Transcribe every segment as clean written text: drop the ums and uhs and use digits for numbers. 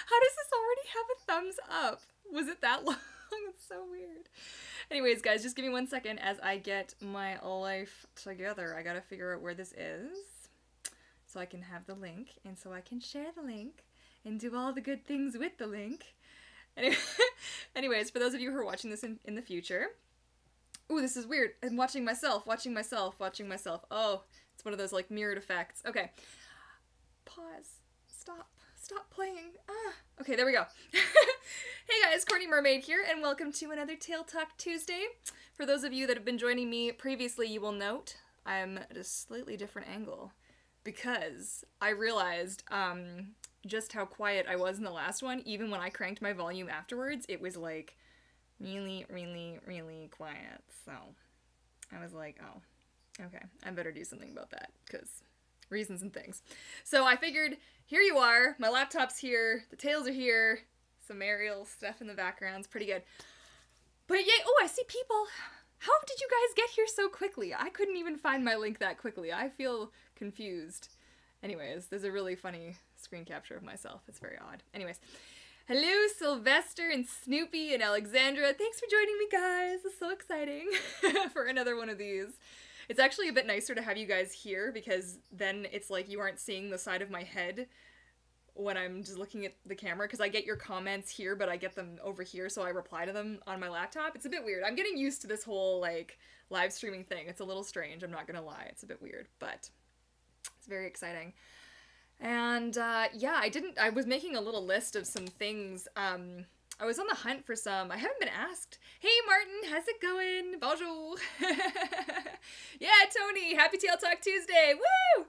How does this already have a thumbs up? Was it that long? It's so weird. Anyways, guys, just give me 1 second as I get my life together. I gotta figure out where this is so I can have the link and so I can share the link and do all the good things with the link. Anyways, for those of you who are watching this in the future, ooh, this is weird. I'm watching myself. Oh, it's one of those like mirrored effects. Okay. Pause. Stop playing. Okay, there we go. Hey guys, Courtney Mermaid here, and welcome to another Tale Talk Tuesday. For those of you that have been joining me previously, you will note I'm at a slightly different angle because I realized just how quiet I was in the last one. Even when I cranked my volume afterwards, it was like really, really, really quiet. So I was like, oh, okay, I better do something about that because reasons and things. So I figured, here you are, my laptop's here, the tails are here, some aerial stuff in the background's pretty good. But yay, oh, I see people. How did you guys get here so quickly? I couldn't even find my link that quickly. I feel confused. Anyways, there's a really funny screen capture of myself. It's very odd. Anyways, hello Sylvester and Snoopy and Alexandra. Thanks for joining me, guys. It's so exciting for another one of these. It's actually a bit nicer to have you guys here because then it's like you aren't seeing the side of my head when I'm just looking at the camera, because I get your comments here, but I get them over here, so I reply to them on my laptop. It's a bit weird. I'm getting used to this whole, like, live streaming thing. It's a little strange, I'm not gonna lie. It's a bit weird, but it's very exciting. And, yeah, I was making a little list of some things. I was on the hunt for some. I haven't been asked. Hey, Martin, how's it going? Bonjour. Yeah, Tony, happy Tale Talk Tuesday. Woo!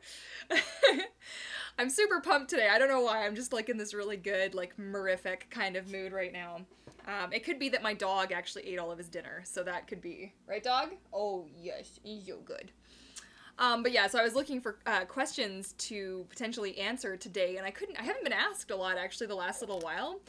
I'm super pumped today. I don't know why. I'm just like in this really good, like, mirific kind of mood right now. It could be that my dog actually ate all of his dinner, so that could be. Right, dog? Oh, yes. He's so good. But yeah, so I was looking for questions to potentially answer today, and I haven't been asked a lot, actually, the last little while.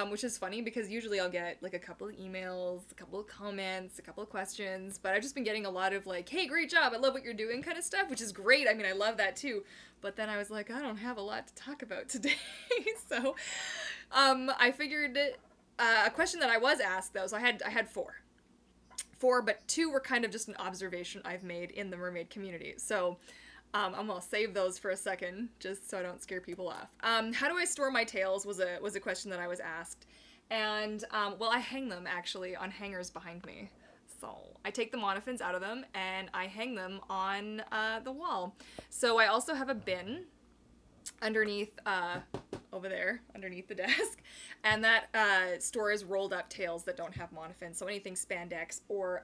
Which is funny because usually I'll get like a couple of emails, a couple of comments, a couple of questions, but I've just been getting a lot of like, hey, great job, I love what you're doing kind of stuff, which is great. I mean, I love that too. But then I was like, I don't have a lot to talk about today. So I figured a question that I was asked though, so I had four, but two were kind of just an observation I've made in the mermaid community. So I'm gonna save those for a second, just so I don't scare people off. How do I store my tails was a question that I was asked. And, well, I hang them, actually, on hangers behind me. So, I take the monofins out of them, and I hang them on, the wall. So, I also have a bin underneath, over there, underneath the desk, and that, stores rolled up tails that don't have monofins. So, anything spandex or,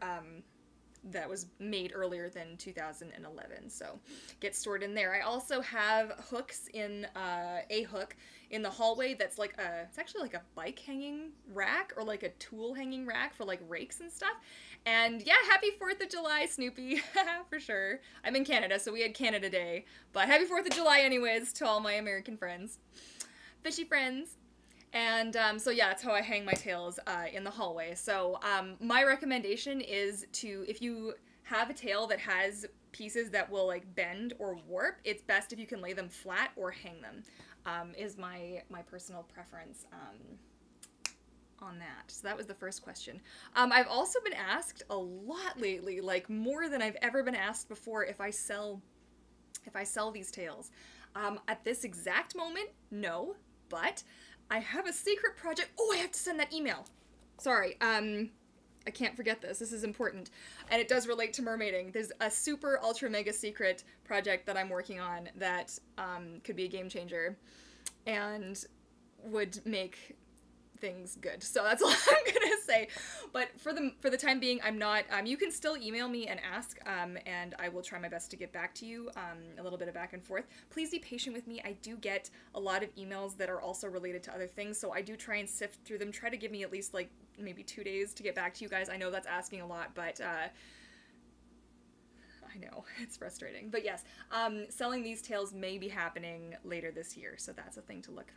that was made earlier than 2011, so gets stored in there. I also have hooks in, a hook in the hallway that's like it's actually like a bike hanging rack or like a tool hanging rack for like rakes and stuff. And yeah, happy 4th of July, Snoopy, for sure. I'm in Canada, so we had Canada Day, but happy 4th of July anyways to all my American friends. Fishy friends. And, so yeah, that's how I hang my tails, in the hallway. So, my recommendation is to, if you have a tail that has pieces that will, like, bend or warp, it's best if you can lay them flat or hang them, is my personal preference, on that. So that was the first question. I've also been asked a lot lately, like, more than I've ever been asked before, if I sell these tails. At this exact moment, no, but I have a secret project. Oh, I have to send that email. Sorry, I can't forget this. This is important. And it does relate to mermaiding. There's a super ultra mega secret project that I'm working on that could be a game changer and would make things good. So that's all I'm gonna say. But for the time being, I'm not, you can still email me and ask, and I will try my best to get back to you, a little bit of back and forth. Please be patient with me. I do get a lot of emails that are also related to other things, so I do try and sift through them. Try to give me at least, like, maybe 2 days to get back to you guys. I know that's asking a lot, but, I know, it's frustrating. But yes, selling these tails may be happening later this year, so that's a thing to look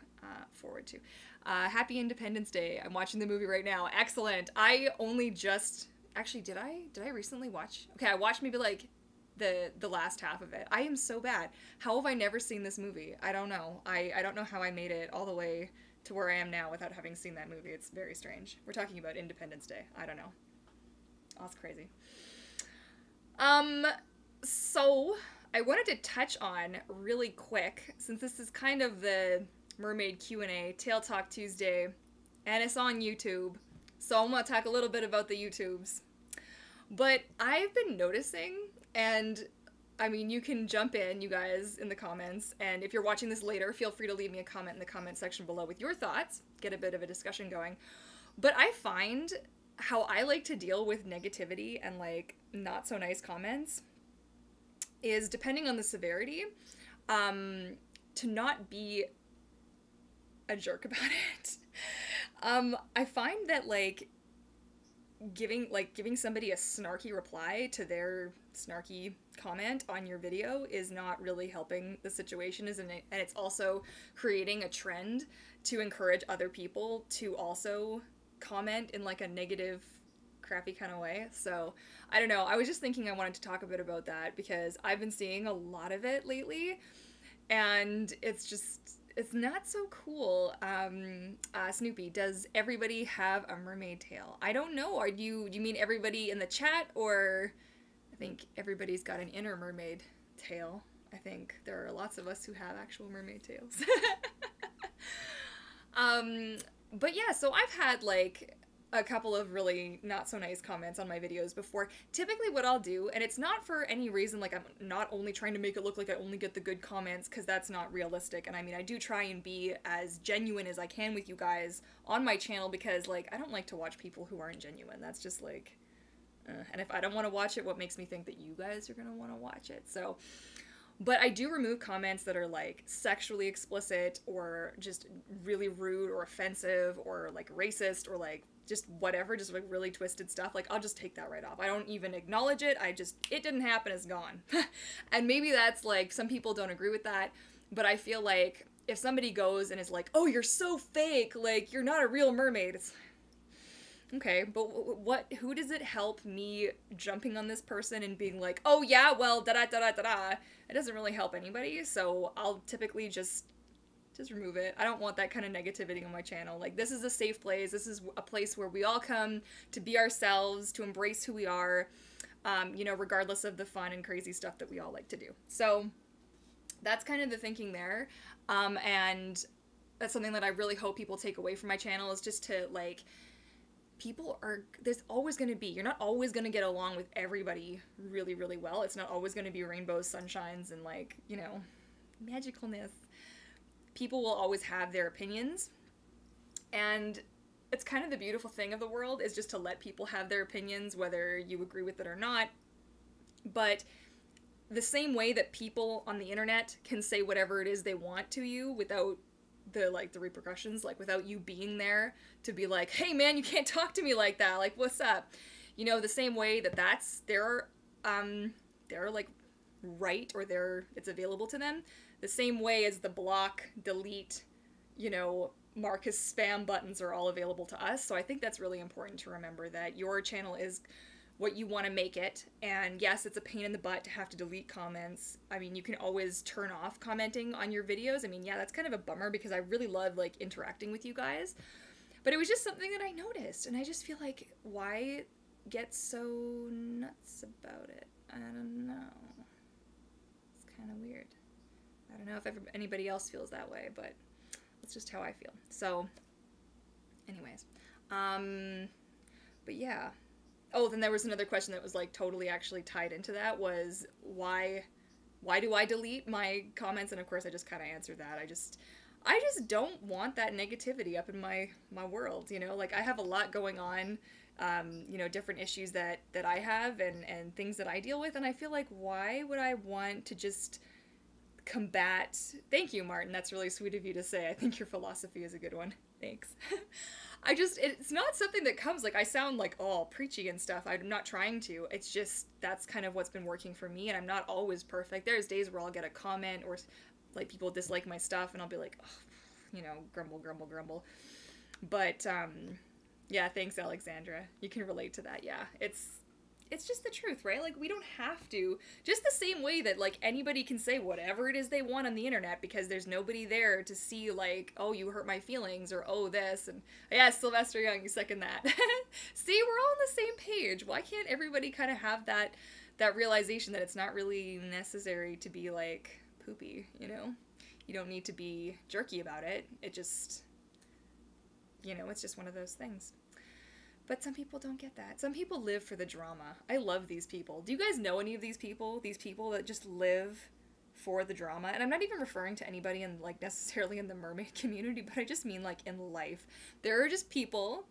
forward to. Happy Independence Day. I'm watching the movie right now. Excellent. I only just... Actually, did I recently watch... Okay, I watched maybe, like, the last half of it. I am so bad. How have I never seen this movie? I don't know. I don't know how I made it all the way to where I am now without having seen that movie. It's very strange. We're talking about Independence Day. I don't know. That's crazy. So I wanted to touch on really quick, since this is kind of the Mermaid Q&A, Tail Talk Tuesday, and it's on YouTube, so I'm going to talk a little bit about the YouTubes. But I've been noticing, and I mean, you can jump in, you guys, in the comments, and if you're watching this later, feel free to leave me a comment in the comment section below with your thoughts, get a bit of a discussion going. But I find how I like to deal with negativity and, like, not so nice comments is, depending on the severity, to not be a jerk about it. I find that, like, giving somebody a snarky reply to their snarky comment on your video is not really helping the situation, isn't it? And it's also creating a trend to encourage other people to also comment in, like, a negative, crappy kind of way. So I don't know, I was just thinking I wanted to talk a bit about that because I've been seeing a lot of it lately, and it's not so cool. Snoopy, does everybody have a mermaid tail? I don't know. Do you mean everybody in the chat, or I think everybody's got an inner mermaid tail. I think there are lots of us who have actual mermaid tails. But yeah, so I've had, like, a couple of really not so nice comments on my videos before. Typically what I'll do, and it's not for any reason, like, I'm not only trying to make it look like I only get the good comments, because that's not realistic, and I mean, I do try and be as genuine as I can with you guys on my channel, because, like, I don't like to watch people who aren't genuine. That's just, like, and if I don't want to watch it, what makes me think that you guys are gonna want to watch it? So, but I do remove comments that are, like, sexually explicit, or just really rude, or offensive, or, like, racist, or, like, just whatever, just, like, really twisted stuff. Like, I'll just take that right off. I don't even acknowledge it. It didn't happen, it's gone. And maybe that's, like, some people don't agree with that, but I feel like if somebody goes and is like, oh, you're so fake, like, you're not a real mermaid, it's okay, but who does it help me jumping on this person and being like, oh yeah, well, da-da-da-da-da-da? It doesn't really help anybody, so I'll typically just remove it. I don't want that kind of negativity on my channel. Like, this is a safe place. This is a place where we all come to be ourselves, to embrace who we are, you know, regardless of the fun and crazy stuff that we all like to do. So that's kind of the thinking there, and that's something that I really hope people take away from my channel, is just to, like, there's always going to be, you're not always going to get along with everybody really, really well. It's not always going to be rainbows, sunshines, and, like, you know, magicalness. People will always have their opinions, and it's kind of the beautiful thing of the world, is just to let people have their opinions, whether you agree with it or not. But the same way that people on the internet can say whatever it is they want to you without the repercussions, like, without you being there to be like, hey man, you can't talk to me like that, like, what's up? You know, the same way that that's their like right, or it's available to them, the same way as the block, delete, you know, mark as spam buttons are all available to us. So I think that's really important to remember, that your channel is what you want to make it, and yes, it's a pain in the butt to have to delete comments. I mean, you can always turn off commenting on your videos. I mean, yeah, that's kind of a bummer, because I really love, like, interacting with you guys, but it was just something that I noticed, and I just feel like, why get so nuts about it? I don't know. It's kind of weird. I don't know if anybody else feels that way, but that's just how I feel. So, anyways, but yeah. Oh, then there was another question that was, like, totally actually tied into that, was why do I delete my comments? And of course I just kind of answered that. I just don't want that negativity up in my world, you know? Like, I have a lot going on, you know, different issues that I have, and things that I deal with, and I feel like, why would I want to just combat... Thank you, Martin, that's really sweet of you to say. I think your philosophy is a good one. Thanks. It's not something that comes, like, I sound, like, all preachy and stuff. I'm not trying to. It's just, that's kind of what's been working for me, and I'm not always perfect. There's days where I'll get a comment, or, like, people dislike my stuff, and I'll be like, oh, you know, grumble, grumble, grumble. But, yeah, thanks, Alexandra. You can relate to that, yeah. it's just the truth, right? Like, we don't have to. Just the same way that, like, anybody can say whatever it is they want on the internet because there's nobody there to see, like, oh, you hurt my feelings, or oh, this, and yeah, Sylvester Young, you second that. See, we're all on the same page. Why can't everybody kind of have that realization that it's not really necessary to be, like, poopy, you know? You don't need to be jerky about it. It just, you know, it's just one of those things. But some people don't get that. Some people live for the drama. I love these people. Do you guys know any of these people? These people that just live for the drama? And I'm not even referring to anybody in, like, necessarily in the mermaid community, but I just mean, like, in life. There are just people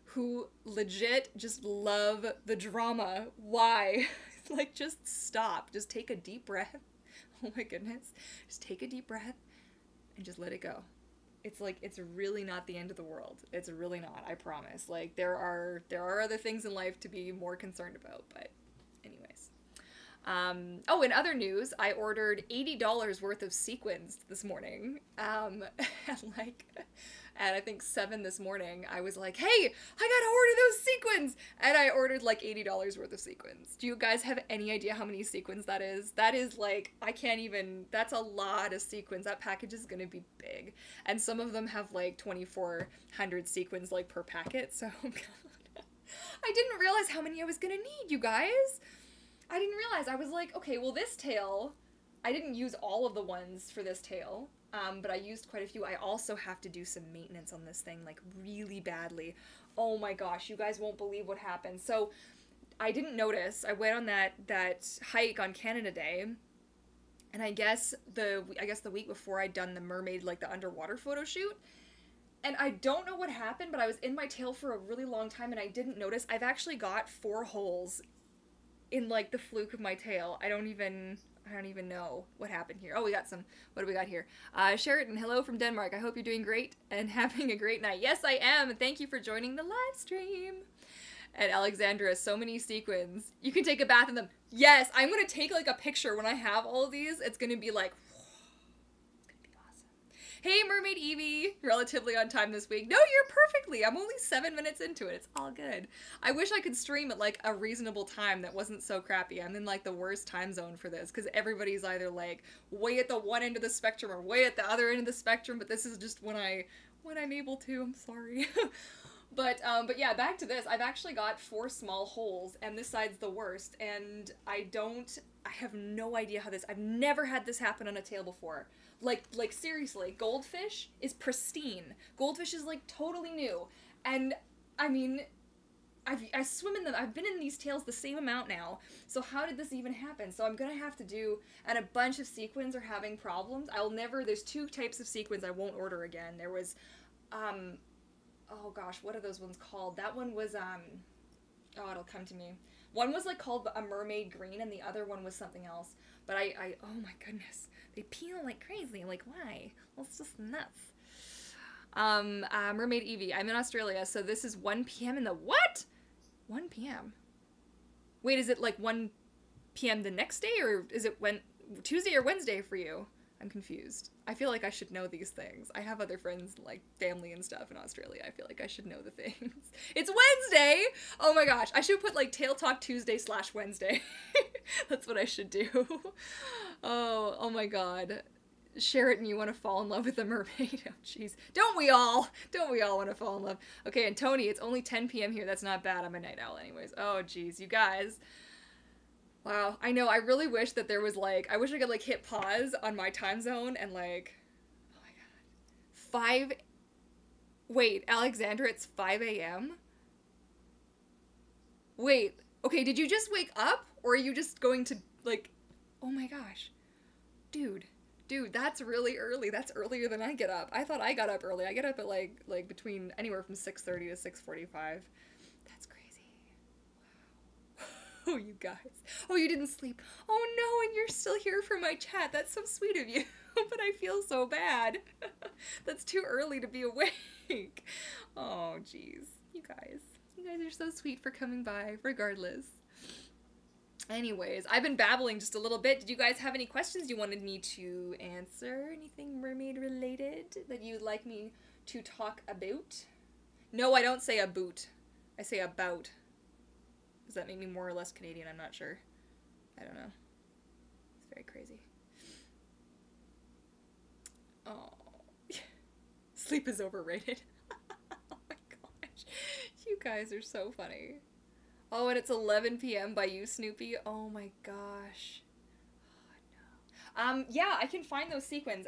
who legit just love the drama. Why? Like, just stop. Just take a deep breath. Oh my goodness. Just take a deep breath and just let it go. It's like, it's really not the end of the world. It's really not, I promise. Like, there are other things in life to be more concerned about, but anyways. Oh, in other news, I ordered $80 worth of sequins this morning. At I think 7 this morning, I was like, hey, I gotta order those sequins! And I ordered like $80 worth of sequins. Do you guys have any idea how many sequins that is? That is like, I can't even, that's a lot of sequins. That package is gonna be big. And some of them have like 2,400 sequins like per packet, so I didn't realize how many I was gonna need, you guys. I didn't realize. I was like, okay, well this tail, I didn't use all of the ones for this tail. But I used quite a few. I also have to do some maintenance on this thing, like, really badly. Oh my gosh, you guys won't believe what happened. So, I didn't notice. I went on that hike on Canada Day, and I guess the week before I'd done the mermaid, like, the underwater photo shoot, and I don't know what happened, but I was in my tail for a really long time, and I didn't notice. I've actually got 4 holes in, like, the fluke of my tail. I don't even know what happened here. Oh, we got some, what do we got here? Sheraton, hello from Denmark. I hope you're doing great and having a great night. Yes, I am, and thank you for joining the live stream. And Alexandra, so many sequins. You can take a bath in them. Yes, I'm gonna take, like, a picture when I have all of these. It's gonna be like, it's gonna be awesome. Hey, Mermaid Evie, relatively on time this week. No, you're perfectly. I'm only 7 minutes into it. It's all good. I wish I could stream at, like, a reasonable time that wasn't so crappy. I'm in, like, the worst time zone for this because everybody's either, like, way at the one end of the spectrum or way at the other end of the spectrum, but this is just when I'm able to. I'm sorry. But yeah, back to this. I've actually got 4 small holes, and this side's the worst, and I have no idea how I've never had this happen on a tail before. Like seriously, goldfish is pristine. Goldfish is, like, totally new. And, I mean, I swim in them. I've been in these tails the same amount now. So how did this even happen? So I'm gonna have to do, and a bunch of sequins are having problems. There's 2 types of sequins I won't order again. There was, oh gosh, what are those ones called? That one was, oh, it'll come to me. One was, like, called a mermaid green, and the other one was something else. But oh my goodness. They peel like crazy. Like, why? Well, it's just nuts. Mermaid Evie, I'm in Australia, so this is 1 p.m. in the what? 1 p.m. Wait, is it like 1 p.m. the next day, or is it Tuesday or Wednesday for you? I'm confused. I feel like I should know these things. I have other friends, like family and stuff in Australia. I feel like I should know the things. It's Wednesday! Oh my gosh, I should put, like, Tail Talk Tuesday / Wednesday. That's what I should do. Oh my god. Sheraton, you want to fall in love with a mermaid? Oh jeez. Don't we all? Don't we all want to fall in love? Okay, and Tony, it's only 10 p.m. here. That's not bad. I'm a night owl anyways. Oh jeez, you guys. Wow, I know, I really wish that there was, like, I wish I could, like, hit pause on my time zone and, like, oh my god. Wait, Alexandra, it's 5 a.m.? Wait, okay, did you just wake up? Or are you just going to, like, oh my gosh. Dude, that's really early. That's earlier than I get up. I thought I got up early. I get up at, like between anywhere from 6:30 to 6:45. That's crazy. Oh, you guys. Oh, you didn't sleep. Oh, no, and you're still here for my chat. That's so sweet of you. But I feel so bad. That's too early to be awake. Oh, jeez. You guys are so sweet for coming by, regardless. Anyways, I've been babbling just a little bit. Did you guys have any questions you wanted me to answer? Anything mermaid related that you'd like me to talk about? No, I don't say about. I say about. Does that make me more or less Canadian? I'm not sure. I don't know. It's very crazy. Oh. Sleep is overrated. Oh my gosh. You guys are so funny. Oh, and it's 11 p.m. by you, Snoopy. Oh my gosh. Oh, no. Yeah, I can find those sequins.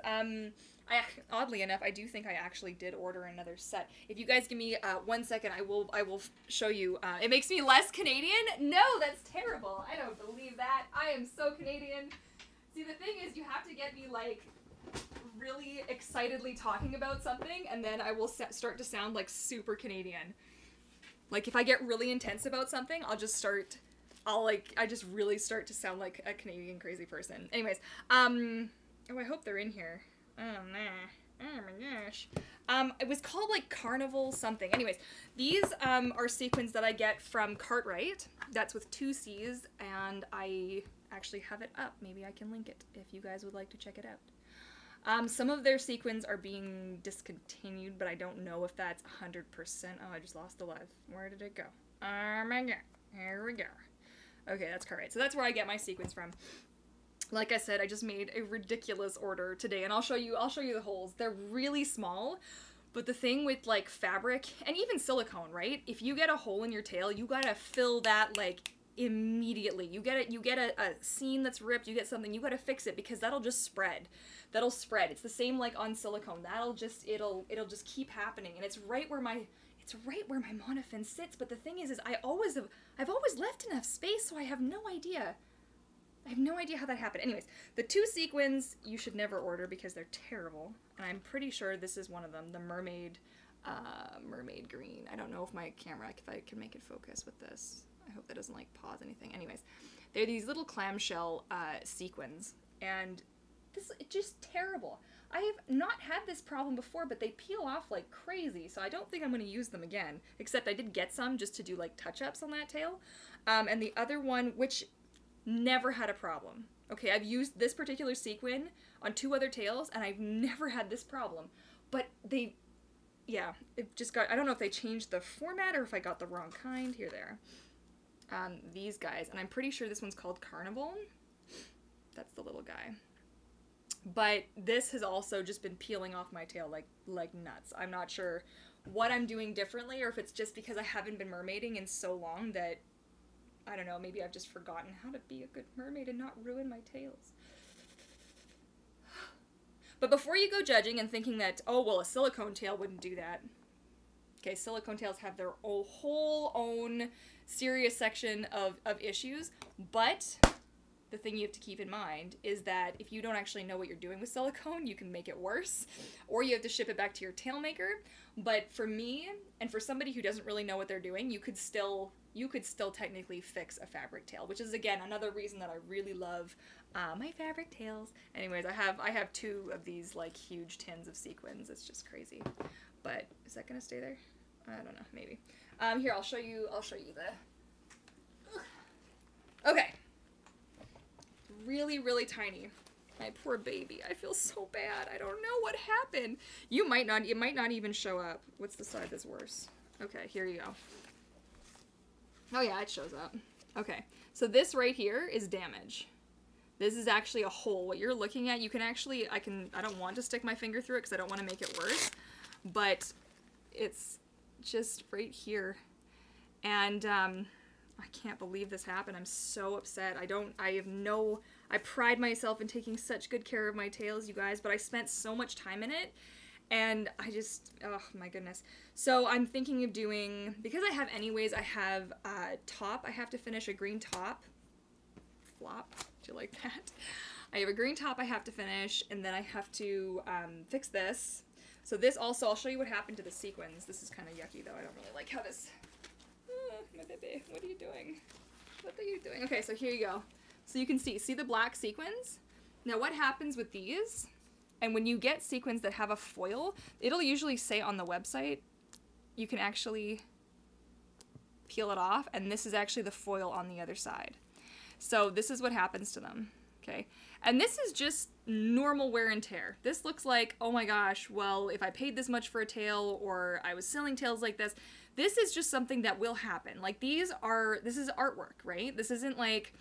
Oddly enough, I do think I actually did order another set. If you guys give me 1 second, I will show you. It makes me less Canadian? No, that's terrible. I don't believe that. I am so Canadian. See, the thing is, you have to get me, like, really excitedly talking about something, and then I will start to sound, like, super Canadian. Like, if I get really intense about something, I just really start to sound like a Canadian crazy person. Anyways, oh, I hope they're in here. Oh, nah. Oh my gosh. It was called, like, Carnival something. Anyways, these, are sequins that I get from Cartwright. That's with 2 C's, and I actually have it up. Maybe I can link it if you guys would like to check it out. Some of their sequins are being discontinued, but I don't know if that's 100%. Oh, I just lost a live. Where did it go? Oh my god. Here we go. Okay, that's Cartwright. So that's where I get my sequins from. Like I said, I just made a ridiculous order today, and I'll show you the holes. They're really small, but the thing with, like, fabric, and even silicone, right? If you get a hole in your tail, you gotta fill that, like, immediately. You get a seam that's ripped, you get something, you gotta fix it, because that'll just spread. That'll spread. It's the same, like, on silicone. It'll just keep happening, and it's right where my monofin sits, but the thing is I've always left enough space, so I have no idea. I have no idea how that happened. Anyways, the 2 sequins you should never order because they're terrible. And I'm pretty sure this is one of them, the mermaid green. I don't know if my camera, if I can make it focus with this. I hope that doesn't, like, pause anything. Anyways, they're these little clamshell sequins, and this is just terrible. I have not had this problem before, but they peel off like crazy, so I don't think I'm going to use them again. Except I did get some just to do, like, touch-ups on that tail. And the other one, which never had a problem. Okay, I've used this particular sequin on 2 other tails, and I've never had this problem. But yeah, it just got, I don't know if they changed the format or if I got the wrong kind. Here they are. These guys, and I'm pretty sure this one's called Carnival. That's the little guy. But this has also just been peeling off my tail like nuts. I'm not sure what I'm doing differently, or if it's just because I haven't been mermaiding in so long that, I don't know, maybe I've just forgotten how to be a good mermaid and not ruin my tails. But before you go judging and thinking that, oh, well, a silicone tail wouldn't do that. Okay, silicone tails have their whole own serious section of issues, but the thing you have to keep in mind is that if you don't actually know what you're doing with silicone, you can make it worse, or you have to ship it back to your tail maker. But for me, and for somebody who doesn't really know what they're doing, you could still technically fix a fabric tail, which is, again, another reason that I really love my fabric tails. Anyways, I have 2 of these, like, huge tins of sequins. It's just crazy. But is that gonna stay there? I don't know, maybe. Here, I'll show you the... Okay. Really, really tiny. My poor baby. I feel so bad. I don't know what happened. It might not even show up. What's the side that's worse? Okay, here you go. Oh yeah, it shows up. Okay, so this right here is damage. This is actually a hole. What you're looking at, you can actually, I don't want to stick my finger through it because I don't want to make it worse, but it's just right here. And I can't believe this happened. I'm so upset. I pride myself in taking such good care of my tails, you guys, but I spent so much time in it, and I just, oh my goodness. So I'm thinking of doing, because I have a top. I have to finish a green top. Flop. Do you like that? I have a green top I have to finish, and then I have to fix this. So this also, I'll show you what happened to the sequins. This is kind of yucky, though. I don't really like how this... my baby, what are you doing? What are you doing? Okay, so here you go. So you can see the black sequins? Now what happens with these, and when you get sequins that have a foil, it'll usually say on the website, you can actually peel it off, and this is actually the foil on the other side. So this is what happens to them. okay? And this is just normal wear and tear. This looks like, oh my gosh, well, if I paid this much for a tail or I was selling tails like this is just something that will happen. Like this is artwork, right? This isn't like,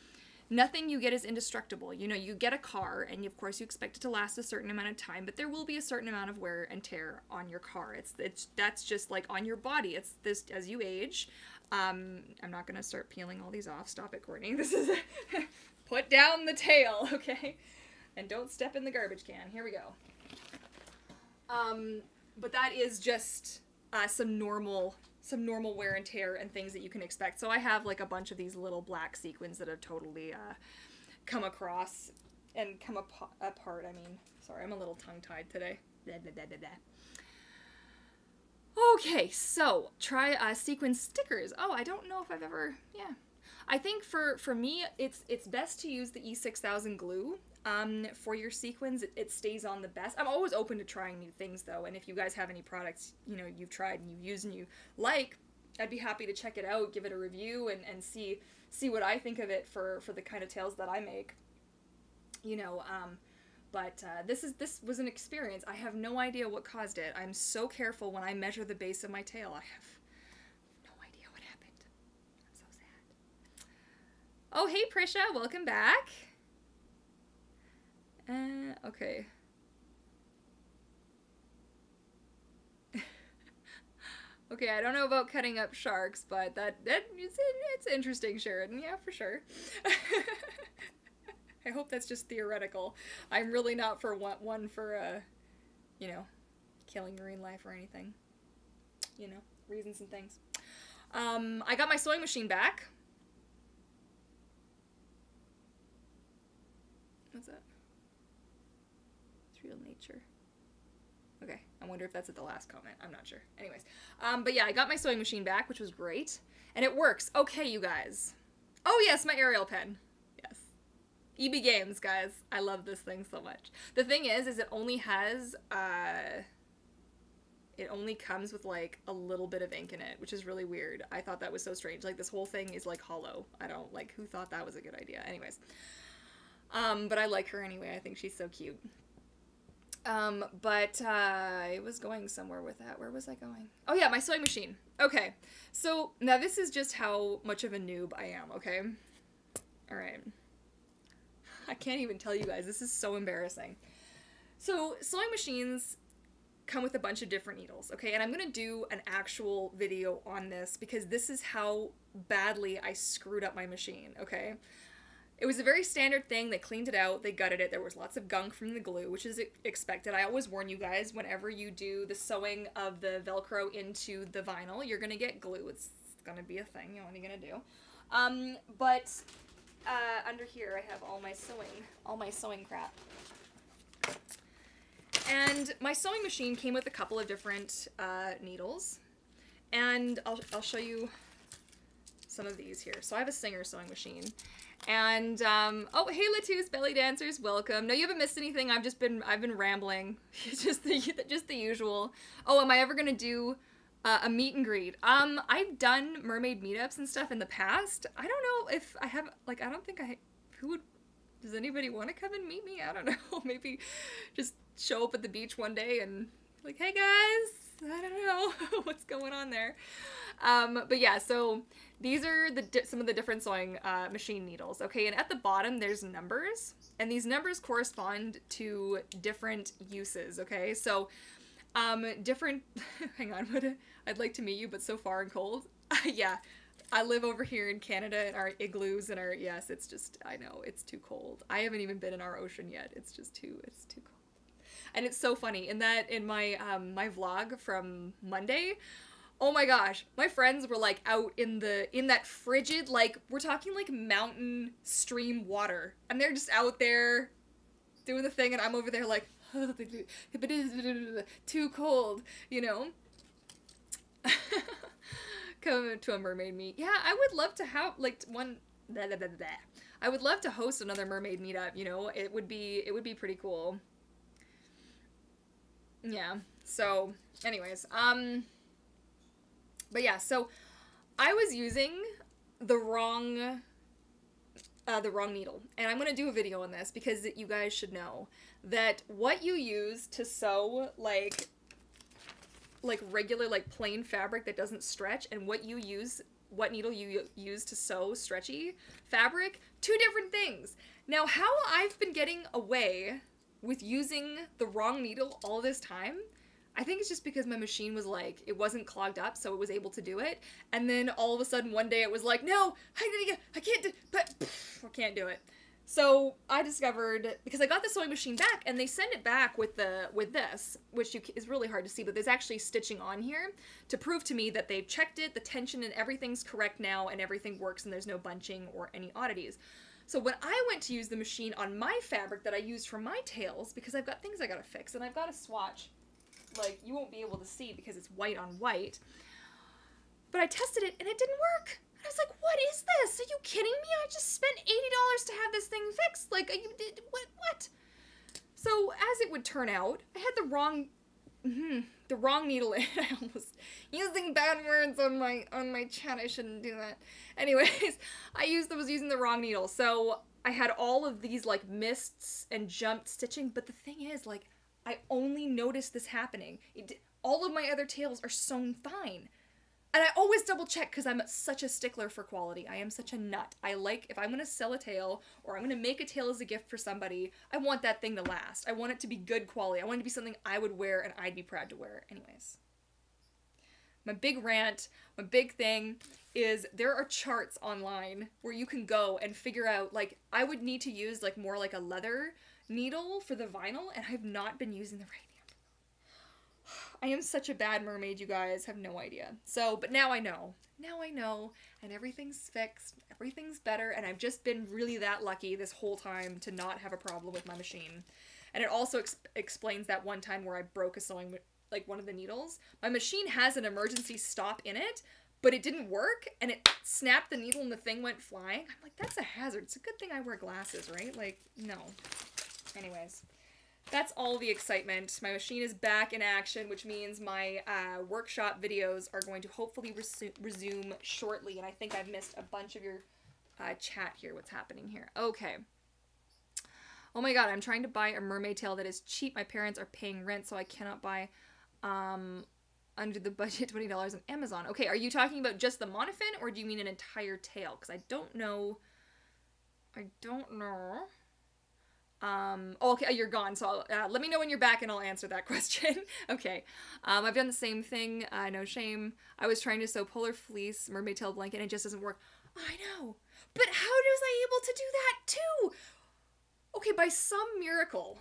nothing you get is indestructible. You know, you get a car and of course you expect it to last a certain amount of time, but there will be a certain amount of wear and tear on your car. That's just like on your body. It's this as you age. I'm not gonna start peeling all these off. Stop it, Courtney. This is put down the tail, okay? And don't step in the garbage can. Here we go. But that is just some normal wear and tear and things that you can expect. So I have like a bunch of these little black sequins that have totally come across and come apart. I mean, sorry, I'm a little tongue-tied today. Blah, blah, blah, blah, blah. Okay, so try sequin stickers. Oh, I don't know if I've ever, yeah. I think for me, it's best to use the E6000 glue for your sequins. It stays on the best. I'm always open to trying new things though, and if you guys have any products, you know, you've tried and you've used and you like, I'd be happy to check it out, give it a review, and see what I think of it for the kind of tails that I make. You know, but this was an experience. I have no idea what caused it. I'm so careful when I measure the base of my tail. I have no idea what happened. I'm so sad. Oh, hey Prisha, welcome back. Okay. Okay, I don't know about cutting up sharks, but it's interesting, Sharon. Yeah, for sure. I hope that's just theoretical. I'm really not for one for, you know, killing marine life or anything. You know, reasons and things. I got my sewing machine back. What's that? It's real nature. Okay, I wonder if that's at the last comment. I'm not sure. Anyways, but yeah, I got my sewing machine back, which was great. And it works. Okay, you guys. Oh yes, my Arial pen. Yes. EB Games, guys. I love this thing so much. The thing is it only has, it only comes with like a little bit of ink in it, which is really weird. I thought that was so strange. Like this whole thing is like hollow. I don't, like, who thought that was a good idea? Anyways. But I like her anyway. I think she's so cute. But I was going somewhere with that. Where was I going? Oh yeah, my sewing machine. Okay. So now this is just how much of a noob I am, okay? All right. I can't even tell you guys. This is so embarrassing. So sewing machines come with a bunch of different needles, okay? And I'm gonna do an actual video on this because this is how badly I screwed up my machine, okay? It was a very standard thing. They cleaned it out, they gutted it. There was lots of gunk from the glue, which is expected. I always warn you guys, whenever you do the sewing of the Velcro into the vinyl, you're gonna get glue. It's gonna be a thing. You know, what are you gonna do? But under here I have all my sewing crap. And my sewing machine came with a couple of different needles. And I'll show you some of these here. So I have a Singer sewing machine. And, oh, hey, Latoos Belly Dancers, welcome. No, you haven't missed anything. I've been rambling. just the usual. Oh, am I ever gonna do a meet and greet? I've done mermaid meetups and stuff in the past. I don't know if I have, like, I don't think does anybody want to come and meet me? I don't know. Maybe just show up at the beach one day and, like, hey guys, I don't know what's going on there. But yeah, so these are some of the different sewing machine needles, okay? And at the bottom, there's numbers, and these numbers correspond to different uses, okay? So, different, hang on, I'd like to meet you, but so far and cold. Yeah, I live over here in Canada in our igloos and yes, it's just, I know, it's too cold. I haven't even been in our ocean yet. It's too cold. And it's so funny, in my my vlog from Monday, oh my gosh, my friends were like out in that frigid, like, we're talking like mountain stream water, and they're just out there doing the thing, and I'm over there like, too cold, you know? Come to a mermaid meet. Yeah, I would love to have, like, I would love to host another mermaid meetup, you know? It would be pretty cool. Yeah, so, anyways, but yeah, so I was using the wrong the wrong needle. And I'm going to do a video on this because you guys should know that what you use to sew, like regular, like plain fabric that doesn't stretch, and what needle you use to sew stretchy fabric, two different things. Now, how I've been getting away with using the wrong needle all this time, I think it's just because my machine was like, it wasn't clogged up, so it was able to do it. And then all of a sudden one day it was like, no, I can't do it. So I discovered, because I got the sewing machine back, and they send it back with this, which is really hard to see, but there's actually stitching on here to prove to me that they've checked it, the tension and everything's correct now, and everything works, and there's no bunching or any oddities. So when I went to use the machine on my fabric that I used for my tails, because I've got things I gotta fix, and I've got a swatch, like, you won't be able to see because it's white on white, but I tested it, and it didn't work. I was like, what is this? Are you kidding me? I just spent $80 to have this thing fixed. Like, you did, what? So, as it would turn out, I had the wrong needle in. I almost, using bad words on my chat, I shouldn't do that. Anyways, was using the wrong needle. So, I had all of these, like, mists and jumped stitching, but the thing is, like, I only noticed this happening. All of my other tails are sewn fine. And I always double check because I'm such a stickler for quality. I am such a nut. I like, if I'm going to sell a tail or I'm going to make a tail as a gift for somebody, I want that thing to last. I want it to be good quality. I want it to be something I would wear and I'd be proud to wear. Anyways. My big rant, my big thing is there are charts online where you can go and figure out, like, I would need to use like more like a leather needle for the vinyl, and I've not been using the right. I am such a bad mermaid, you guys have no idea. So, but now I know. Now I know, and everything's fixed, everything's better, and I've just been really that lucky this whole time to not have a problem with my machine. And it also explains that one time where I broke a sewing, like one of the needles. My machine has an emergency stop in it, but it didn't work, and it snapped the needle and the thing went flying. I'm like, that's a hazard. It's a good thing I wear glasses, right? Like, no. Anyways. That's all the excitement. My machine is back in action, which means my workshop videos are going to hopefully resume shortly. And I think I've missed a bunch of your chat here. What's happening here? Okay. Oh my god, I'm trying to buy a mermaid tail that is cheap. My parents are paying rent, so I cannot buy under the budget $20 on Amazon. Okay, are you talking about just the monofin, or do you mean an entire tail? Because I don't know. Oh, okay, you're gone, so let me know when you're back and I'll answer that question. Okay, I've done the same thing, no shame. I was trying to sew polar fleece, mermaid tail blanket, and it just doesn't work. I know, but how was I able to do that too? Okay, by some miracle,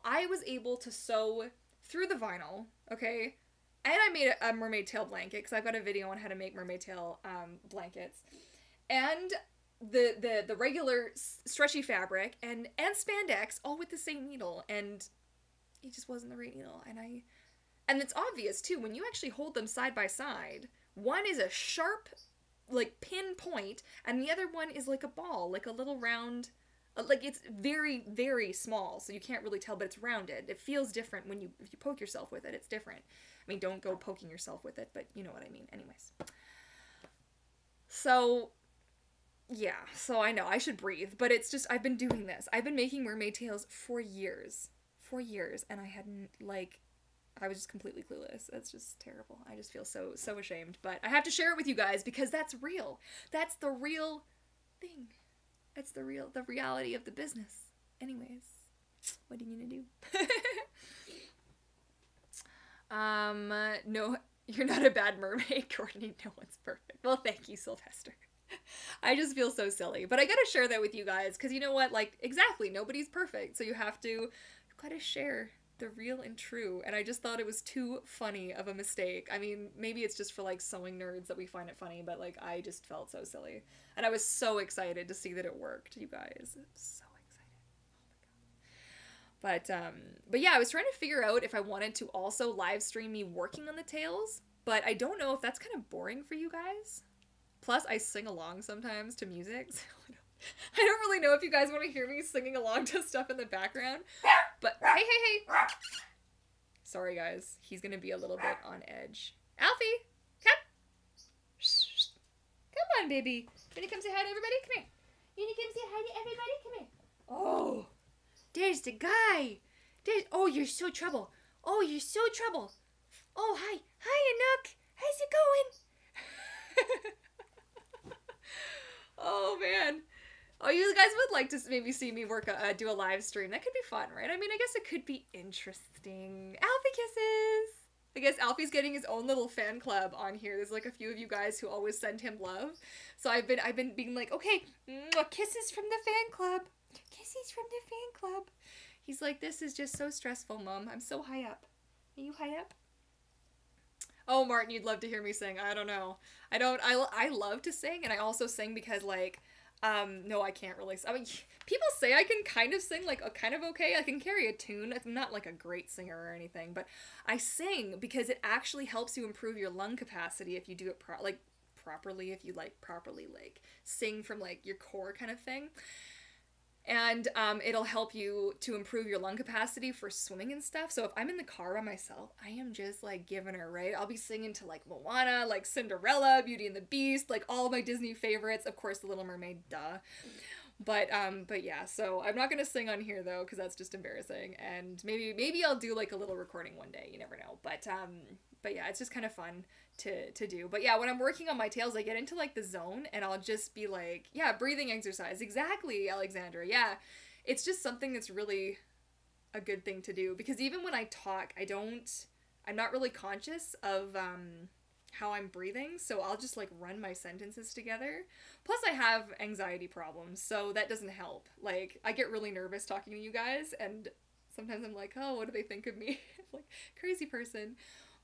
I was able to sew through the vinyl, okay, and I made a mermaid tail blanket, because I've got a video on how to make mermaid tail blankets, and the regular stretchy fabric and spandex all with the same needle, and it just wasn't the right needle. And it's obvious too when you actually hold them side by side. One is a sharp, like, pin point, and the other one is like a ball, like a little round, like it's very, very small, so you can't really tell, but it's rounded. It feels different when if you poke yourself with it. It's different. I mean, don't go poking yourself with it, but you know what I mean. Anyways, so yeah, so I know I should breathe, but it's just, I've been doing this. I've been making mermaid tails for years, and I hadn't, like, I was just completely clueless. That's just terrible. I just feel so ashamed, but I have to share it with you guys because that's real. That's the real thing. That's the reality of the business. Anyways, what are you gonna do? No, you're not a bad mermaid, Courtney. No one's perfect. Well, thank you, Sylvester. I just feel so silly, but I gotta share that with you guys because you know what, like, exactly, nobody's perfect, so you gotta share the real and true, and I just thought it was too funny of a mistake. I mean, maybe it's just for, like, sewing nerds that we find it funny, but, like, I just felt so silly, and I was so excited to see that it worked, you guys. I'm so excited. Oh my god. But yeah, I was trying to figure out if I wanted to also live stream me working on the tails, but I don't know if that's kind of boring for you guys. Plus, I sing along sometimes to music, so I don't really know if you guys want to hear me singing along to stuff in the background. But, hey! Sorry, guys. He's gonna be a little bit on edge. Alfie! Come! Come on, baby. Can you come say hi to everybody? Come here. You need to come say hi to everybody? Come here. Oh, there's the guy. Oh, you're so trouble. Oh, you're so trouble. Oh, hi. Hi, Anook. How's it going? Oh, man. Oh, you guys would like to maybe see me do a live stream. That could be fun, right? I mean, I guess it could be interesting. Alfie kisses. I guess Alfie's getting his own little fan club on here. There's like a few of you guys who always send him love. So I've been being like, okay, kisses from the fan club. Kisses from the fan club. He's like, this is just so stressful, Mom. I'm so high up. Are you high up? Oh, Martin, you'd love to hear me sing. I don't know. I love to sing, and I also sing because, like, no, I can't really. I mean, people say I can kind of sing, like, kind of okay. I can carry a tune. I'm not, like, a great singer or anything, but I sing because it actually helps you improve your lung capacity if you do it properly, if you, like, properly, like, sing from, like, your core kind of thing. And it'll help you to improve your lung capacity for swimming and stuff. So if I'm in the car by myself, I am just like giving her, right? I'll be singing to like Moana, like Cinderella, Beauty and the Beast, like all my Disney favorites. Of course, The Little Mermaid, duh. But yeah, so I'm not gonna sing on here though, because that's just embarrassing. And maybe I'll do like a little recording one day. You never know. But yeah, it's just kind of fun to do. But yeah, when I'm working on my tails, I get into like the zone and I'll just be like, yeah, breathing exercise. Exactly, Alexandra. Yeah. It's just something that's really a good thing to do, because even when I talk, I'm not really conscious of how I'm breathing, so I'll just like run my sentences together. Plus I have anxiety problems, so that doesn't help. Like, I get really nervous talking to you guys, and sometimes I'm like, oh, what do they think of me? Like, crazy person.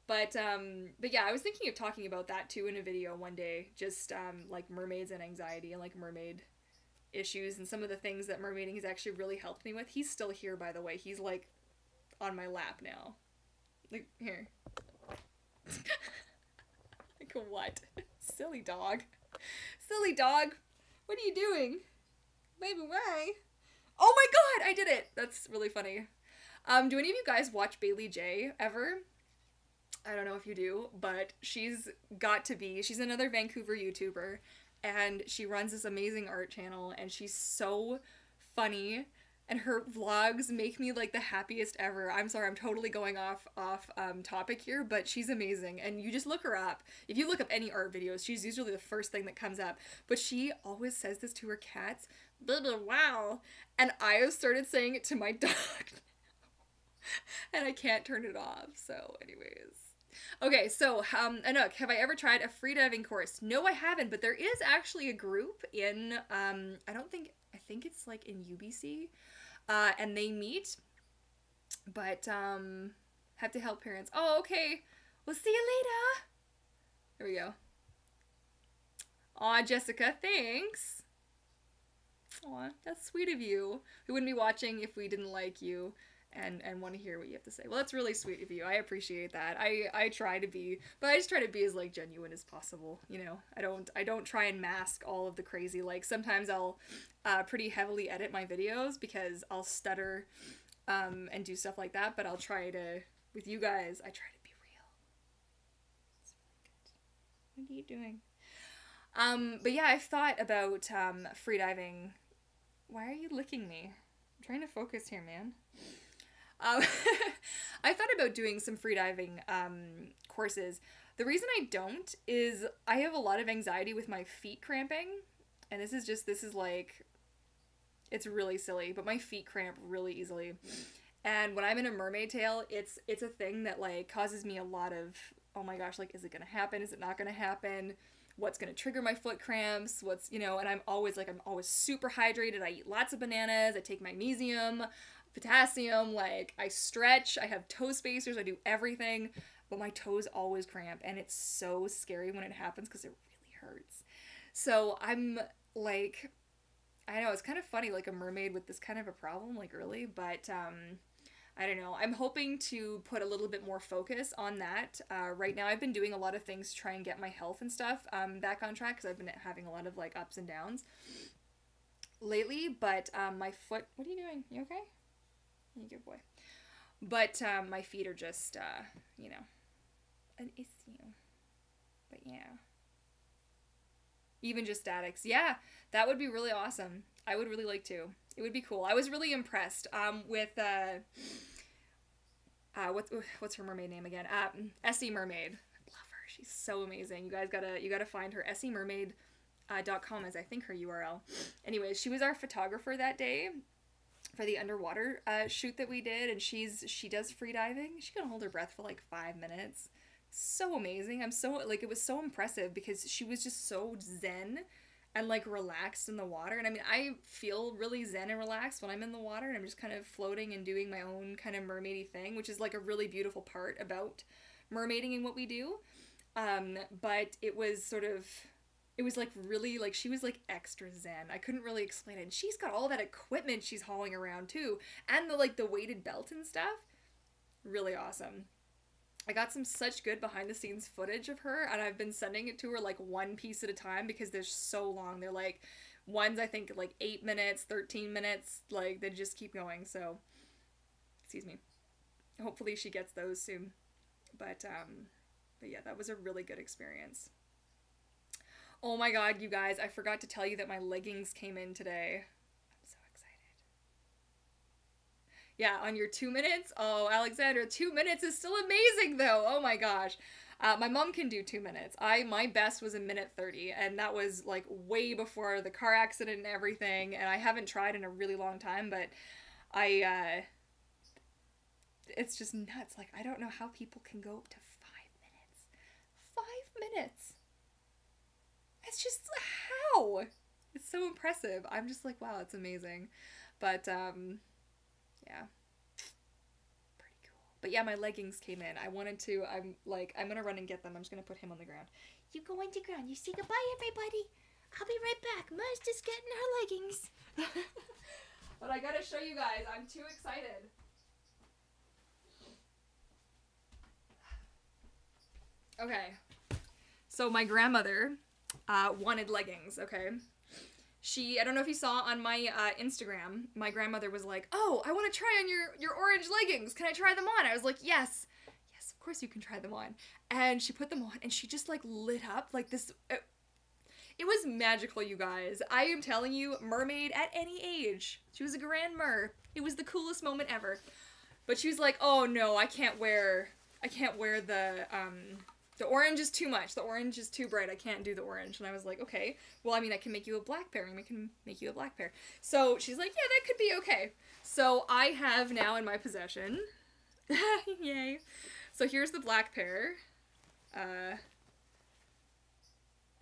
But yeah, I was thinking of talking about that too in a video one day, just like mermaids and anxiety and like mermaid issues and some of the things that mermaiding has actually really helped me with. He's still here, by the way. He's like on my lap now. Like, here. Like, what? Silly dog. Silly dog. What are you doing? Baby, why? Oh my god, I did it! That's really funny. Do any of you guys watch Bailey J ever? I don't know if you do, but she's another Vancouver YouTuber, and she runs this amazing art channel, and she's so funny, and her vlogs make me like the happiest ever. I'm sorry, I'm totally going off topic here, but she's amazing, and you just look her up. If you look up any art videos, she's usually the first thing that comes up, but she always says this to her cats, blah, blah, wow, and I have started saying it to my dog, and I can't turn it off, so anyways. Okay, so, Anouk, have I ever tried a freediving course? No, I haven't, but there is actually a group in, I think it's like in UBC, and they meet, but, have to help parents. Oh, okay, we'll see you later. There we go. Aw, Jessica, thanks. Aw, that's sweet of you. We wouldn't be watching if we didn't like you. And want to hear what you have to say. Well, that's really sweet of you. I appreciate that. I try to be, but I just try to be as like genuine as possible. You know, I don't try and mask all of the crazy. Like, sometimes I'll pretty heavily edit my videos because I'll stutter and do stuff like that. But I'll try to, with you guys, I try to be real. It's really good. What are you doing? But yeah, I've thought about freediving. Why are you licking me? I'm trying to focus here, man. I thought about doing some freediving courses. The reason I don't is I have a lot of anxiety with my feet cramping, and this is like, it's really silly, but my feet cramp really easily. And when I'm in a mermaid tail, it's a thing that like causes me a lot of, oh my gosh, like, is it gonna happen? Is it not gonna happen? What's gonna trigger my foot cramps? What's, you know, and I'm always super hydrated. I eat lots of bananas. I take magnesium, potassium, like, I stretch, I have toe spacers, I do everything, but my toes always cramp, and it's so scary when it happens because it really hurts. So I'm like, I know, it's kind of funny, like a mermaid with this kind of a problem, like, really, but I don't know. I'm hoping to put a little bit more focus on that. Right now I've been doing a lot of things to try and get my health and stuff back on track, because I've been having a lot of like ups and downs lately, but my foot, what are you doing? You okay? You good boy. But my feet are just, you know, an issue. But yeah. Even just statics. Yeah, that would be really awesome. I would really like to. It would be cool. I was really impressed with what's her mermaid name again? Essie Mermaid. I love her. She's so amazing. You guys gotta find her. essiemermaid.com is I think her URL. Anyways, she was our photographer that day for the underwater shoot that we did, and she does free diving. She can hold her breath for like 5 minutes. So amazing. I'm so like, it was so impressive because she was just so zen and like relaxed in the water. And I mean, I feel really zen and relaxed when I'm in the water, and I'm just kind of floating and doing my own kind of mermaidy thing, which is like a really beautiful part about mermaiding and what we do. But it was like really like, she was like extra zen. I couldn't really explain it. And she's got all that equipment she's hauling around too, and the weighted belt and stuff. Really awesome. I got some such good behind the scenes footage of her, and I've been sending it to her like one piece at a time because they're so long. They're like, one's I think like 8 minutes, 13 minutes, like they just keep going. So, excuse me. Hopefully she gets those soon. But yeah, that was a really good experience. Oh my god, you guys, I forgot to tell you that my leggings came in today. Yeah, on your 2 minutes. Oh, Alexandra, 2 minutes is still amazing though. Oh my gosh. My mom can do 2 minutes. My best was 1:30, and that was like way before the car accident and everything, and I haven't tried in a really long time, but it's just nuts. Like, I don't know how people can go up to 5 minutes. 5 minutes. It's just, how? It's so impressive. I'm just like, wow, it's amazing. But, yeah. Pretty cool. But yeah, my leggings came in. I'm gonna run and get them. I'm just gonna put him on the ground. You go on the ground. You say goodbye, everybody. I'll be right back. Ma's just getting her leggings. But I gotta show you guys. I'm too excited. Okay. So my grandmother wanted leggings, okay? I don't know if you saw on my Instagram, my grandmother was like, oh, I want to try on your orange leggings. Can I try them on? I was like, yes. Yes, of course you can try them on. And she put them on, and she just like lit up like this. It was magical, you guys. I am telling you, mermaid at any age. She was a grand mer. It was the coolest moment ever. But she was like, oh no, I can't wear the orange is too much. The orange is too bright. I can't do the orange. And I was like, okay, well, I mean, I can make you a black pair. We can make you a black pair. So she's like, yeah, that could be okay. So I have now in my possession, yay. So here's the black pair.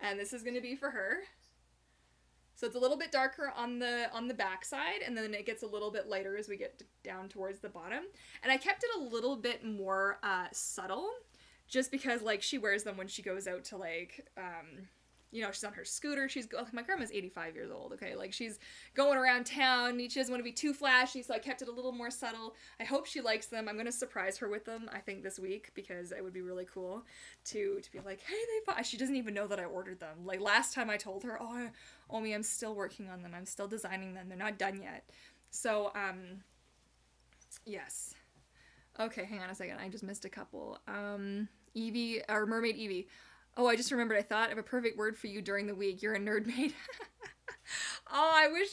And this is going to be for her. So it's a little bit darker on the back side, and then it gets a little bit lighter as we get down towards the bottom. And I kept it a little bit more subtle, just because, like, she wears them when she goes out to, like, you know, she's on her scooter. My grandma's 85 years old, okay? Like, she's going around town. She doesn't want to be too flashy, so I kept it a little more subtle. I hope she likes them. I'm going to surprise her with them, I think, this week, because it would be really cool to be like, hey, she doesn't even know that I ordered them. Like, last time I told her, oh, Omi, I'm still working on them. I'm still designing them. They're not done yet. So, yes. Okay, hang on a second. I just missed a couple. Evie, or Mermaid Evie. Oh, I just remembered. I thought of a perfect word for you during the week. You're a nerd maid. Oh, I wish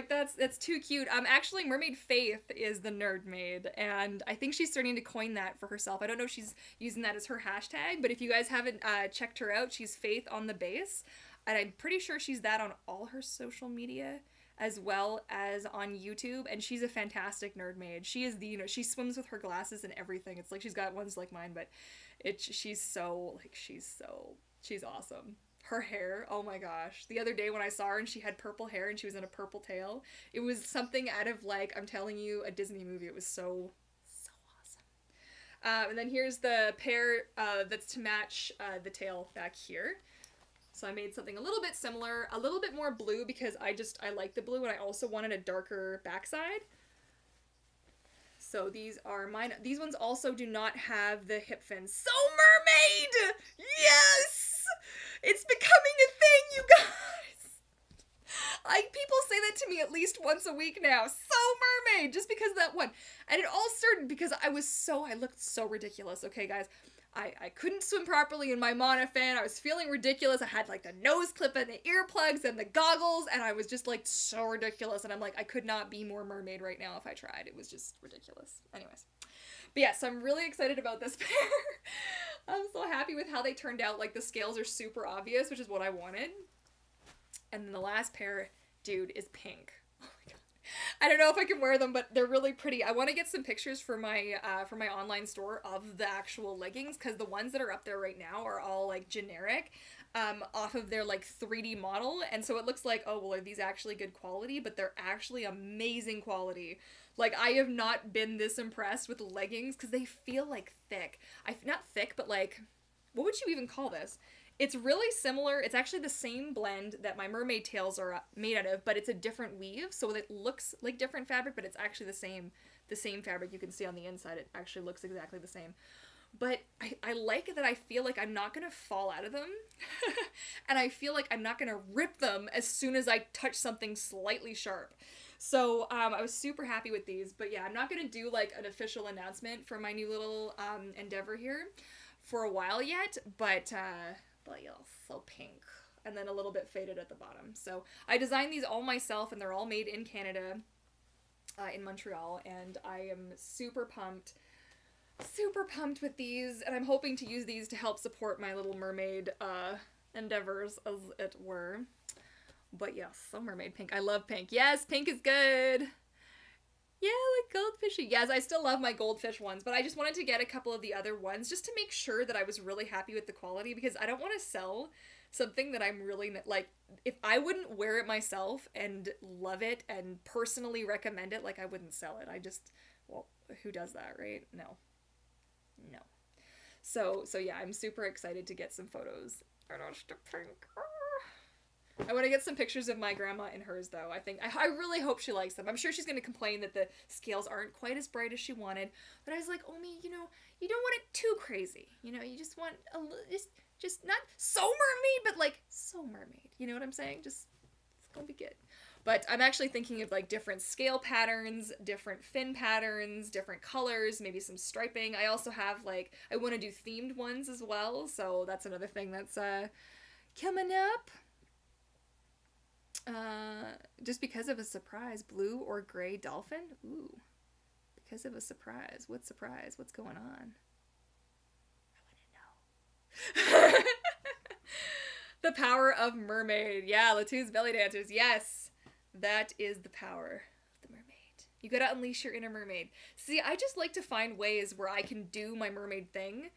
that's too cute. Actually, Mermaid Faith is the nerd maid, and I think she's starting to coin that for herself. I don't know if she's using that as her hashtag, but if you guys haven't checked her out, she's Faith on the base, and I'm pretty sure she's that on all her social media, as well as on YouTube, and she's a fantastic nerd maid. She is she swims with her glasses and everything. It's like she's got ones like mine, but she's awesome. Her hair, oh my gosh. The other day when I saw her and she had purple hair and she was in a purple tail, it was something out of, like, I'm telling you, a Disney movie. It was so awesome. And then here's the pair that's to match the tail back here. So I made something a little bit similar, a little bit more blue because I like the blue, and I also wanted a darker backside. So these are mine. These ones also do not have the hip fins. So mermaid! Yes! It's becoming a thing, you guys! People say that to me at least once a week now. So mermaid! Just because of that one. And it all started because I looked so ridiculous, okay, guys? I couldn't swim properly in my monofin. I was feeling ridiculous. I had like the nose clip and the earplugs and the goggles, and I was just like so ridiculous. And I'm like, I could not be more mermaid right now if I tried. It was just ridiculous. Anyways. But yeah, so I'm really excited about this pair. I'm so happy with how they turned out. Like the scales are super obvious, which is what I wanted. And then the last pair, dude, is pink. Oh my god. I don't know if I can wear them, but they're really pretty. I want to get some pictures for my online store of the actual leggings, because the ones that are up there right now are all like generic off of their like 3D model, and so it looks like, oh well, are these actually good quality? But they're actually amazing quality. Like, I have not been this impressed with leggings because they feel like thick. Not thick, but like, what would you even call this? It's really similar. It's actually the same blend that my mermaid tails are made out of, but it's a different weave, so it looks like different fabric, but it's actually the same fabric. You can see on the inside it actually looks exactly the same. But I like it that I feel like I'm not going to fall out of them, and I feel like I'm not going to rip them as soon as I touch something slightly sharp. So I was super happy with these, but yeah, I'm not going to do like an official announcement for my new little endeavor here for a while yet, but yeah, so pink, and then a little bit faded at the bottom. So I designed these all myself, and they're all made in Canada, in Montreal, and I am super pumped with these, and I'm hoping to use these to help support my little mermaid endeavors, as it were. But yes, so mermaid pink. I love pink. Yes, pink is good. Yeah, like goldfishy. Yes, I still love my goldfish ones, but I just wanted to get a couple of the other ones just to make sure that I was really happy with the quality, because I don't want to sell something that I'm really, like, if I wouldn't wear it myself and love it and personally recommend it, like, I wouldn't sell it. I just, well, who does that, right? No. So yeah, I'm super excited to get some photos. I want to get some pictures of my grandma in hers, though. I really hope she likes them. I'm sure she's going to complain that the scales aren't quite as bright as she wanted. But I was like, Omi, you know, you don't want it too crazy. You know, you just want a just not so mermaid, but like so mermaid. You know what I'm saying? Just, it's going to be good. But I'm actually thinking of like different scale patterns, different fin patterns, different colors, maybe some striping. I also have like, I want to do themed ones as well. So that's another thing that's coming up. Just because of a surprise, blue or gray dolphin? Ooh, because of a surprise. What surprise? What's going on? I want to know. The power of mermaid. Yeah, Latu's belly dancers. Yes, that is the power of the mermaid. You gotta unleash your inner mermaid. See, I just like to find ways where I can do my mermaid thing.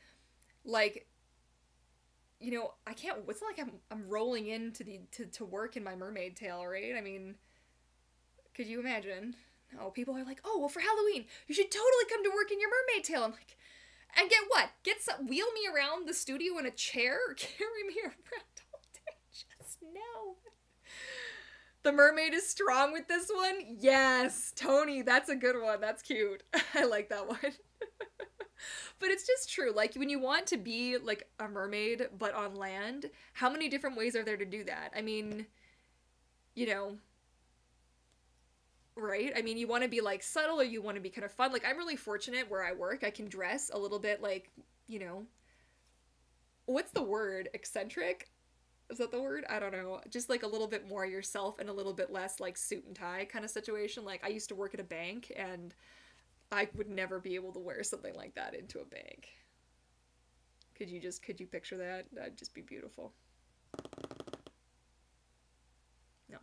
Like, you know, I can't, it's not like I'm rolling into to work in my mermaid tail, right? I mean, could you imagine? Oh, people are like, oh, well, for Halloween, you should totally come to work in your mermaid tail. I'm like, and get what? Wheel me around the studio in a chair or carry me around all day? Just no. The mermaid is strong with this one? Yes, Tony, that's a good one. That's cute. I like that one. But it's just true. Like, when you want to be like a mermaid but on land, how many different ways are there to do that? I mean, you know, right? I mean, you want to be like subtle, or you want to be kind of fun. Like, I'm really fortunate where I work. I can dress a little bit like, you know, what's the word? Eccentric? Is that the word? I don't know. Just like a little bit more yourself and a little bit less like suit and tie kind of situation. Like, I used to work at a bank, and I would never be able to wear something like that into a bank. Could you picture that? That'd just be beautiful. No.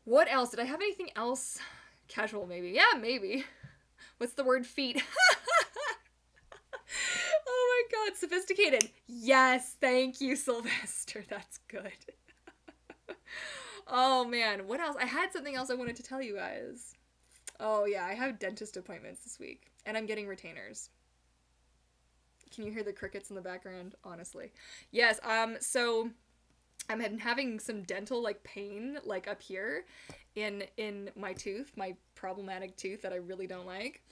What else? Did I have anything else? Casual, maybe. Yeah, maybe. What's the word? Feet. Oh my god, sophisticated. Yes, thank you, Sylvester. That's good. Oh man, what else? I had something else I wanted to tell you guys. Oh yeah, I have dentist appointments this week, and I'm getting retainers. Can you hear the crickets in the background? Honestly. Yes, so I'm having some dental, like, pain, like, up here in my tooth, my problematic tooth that I really don't like.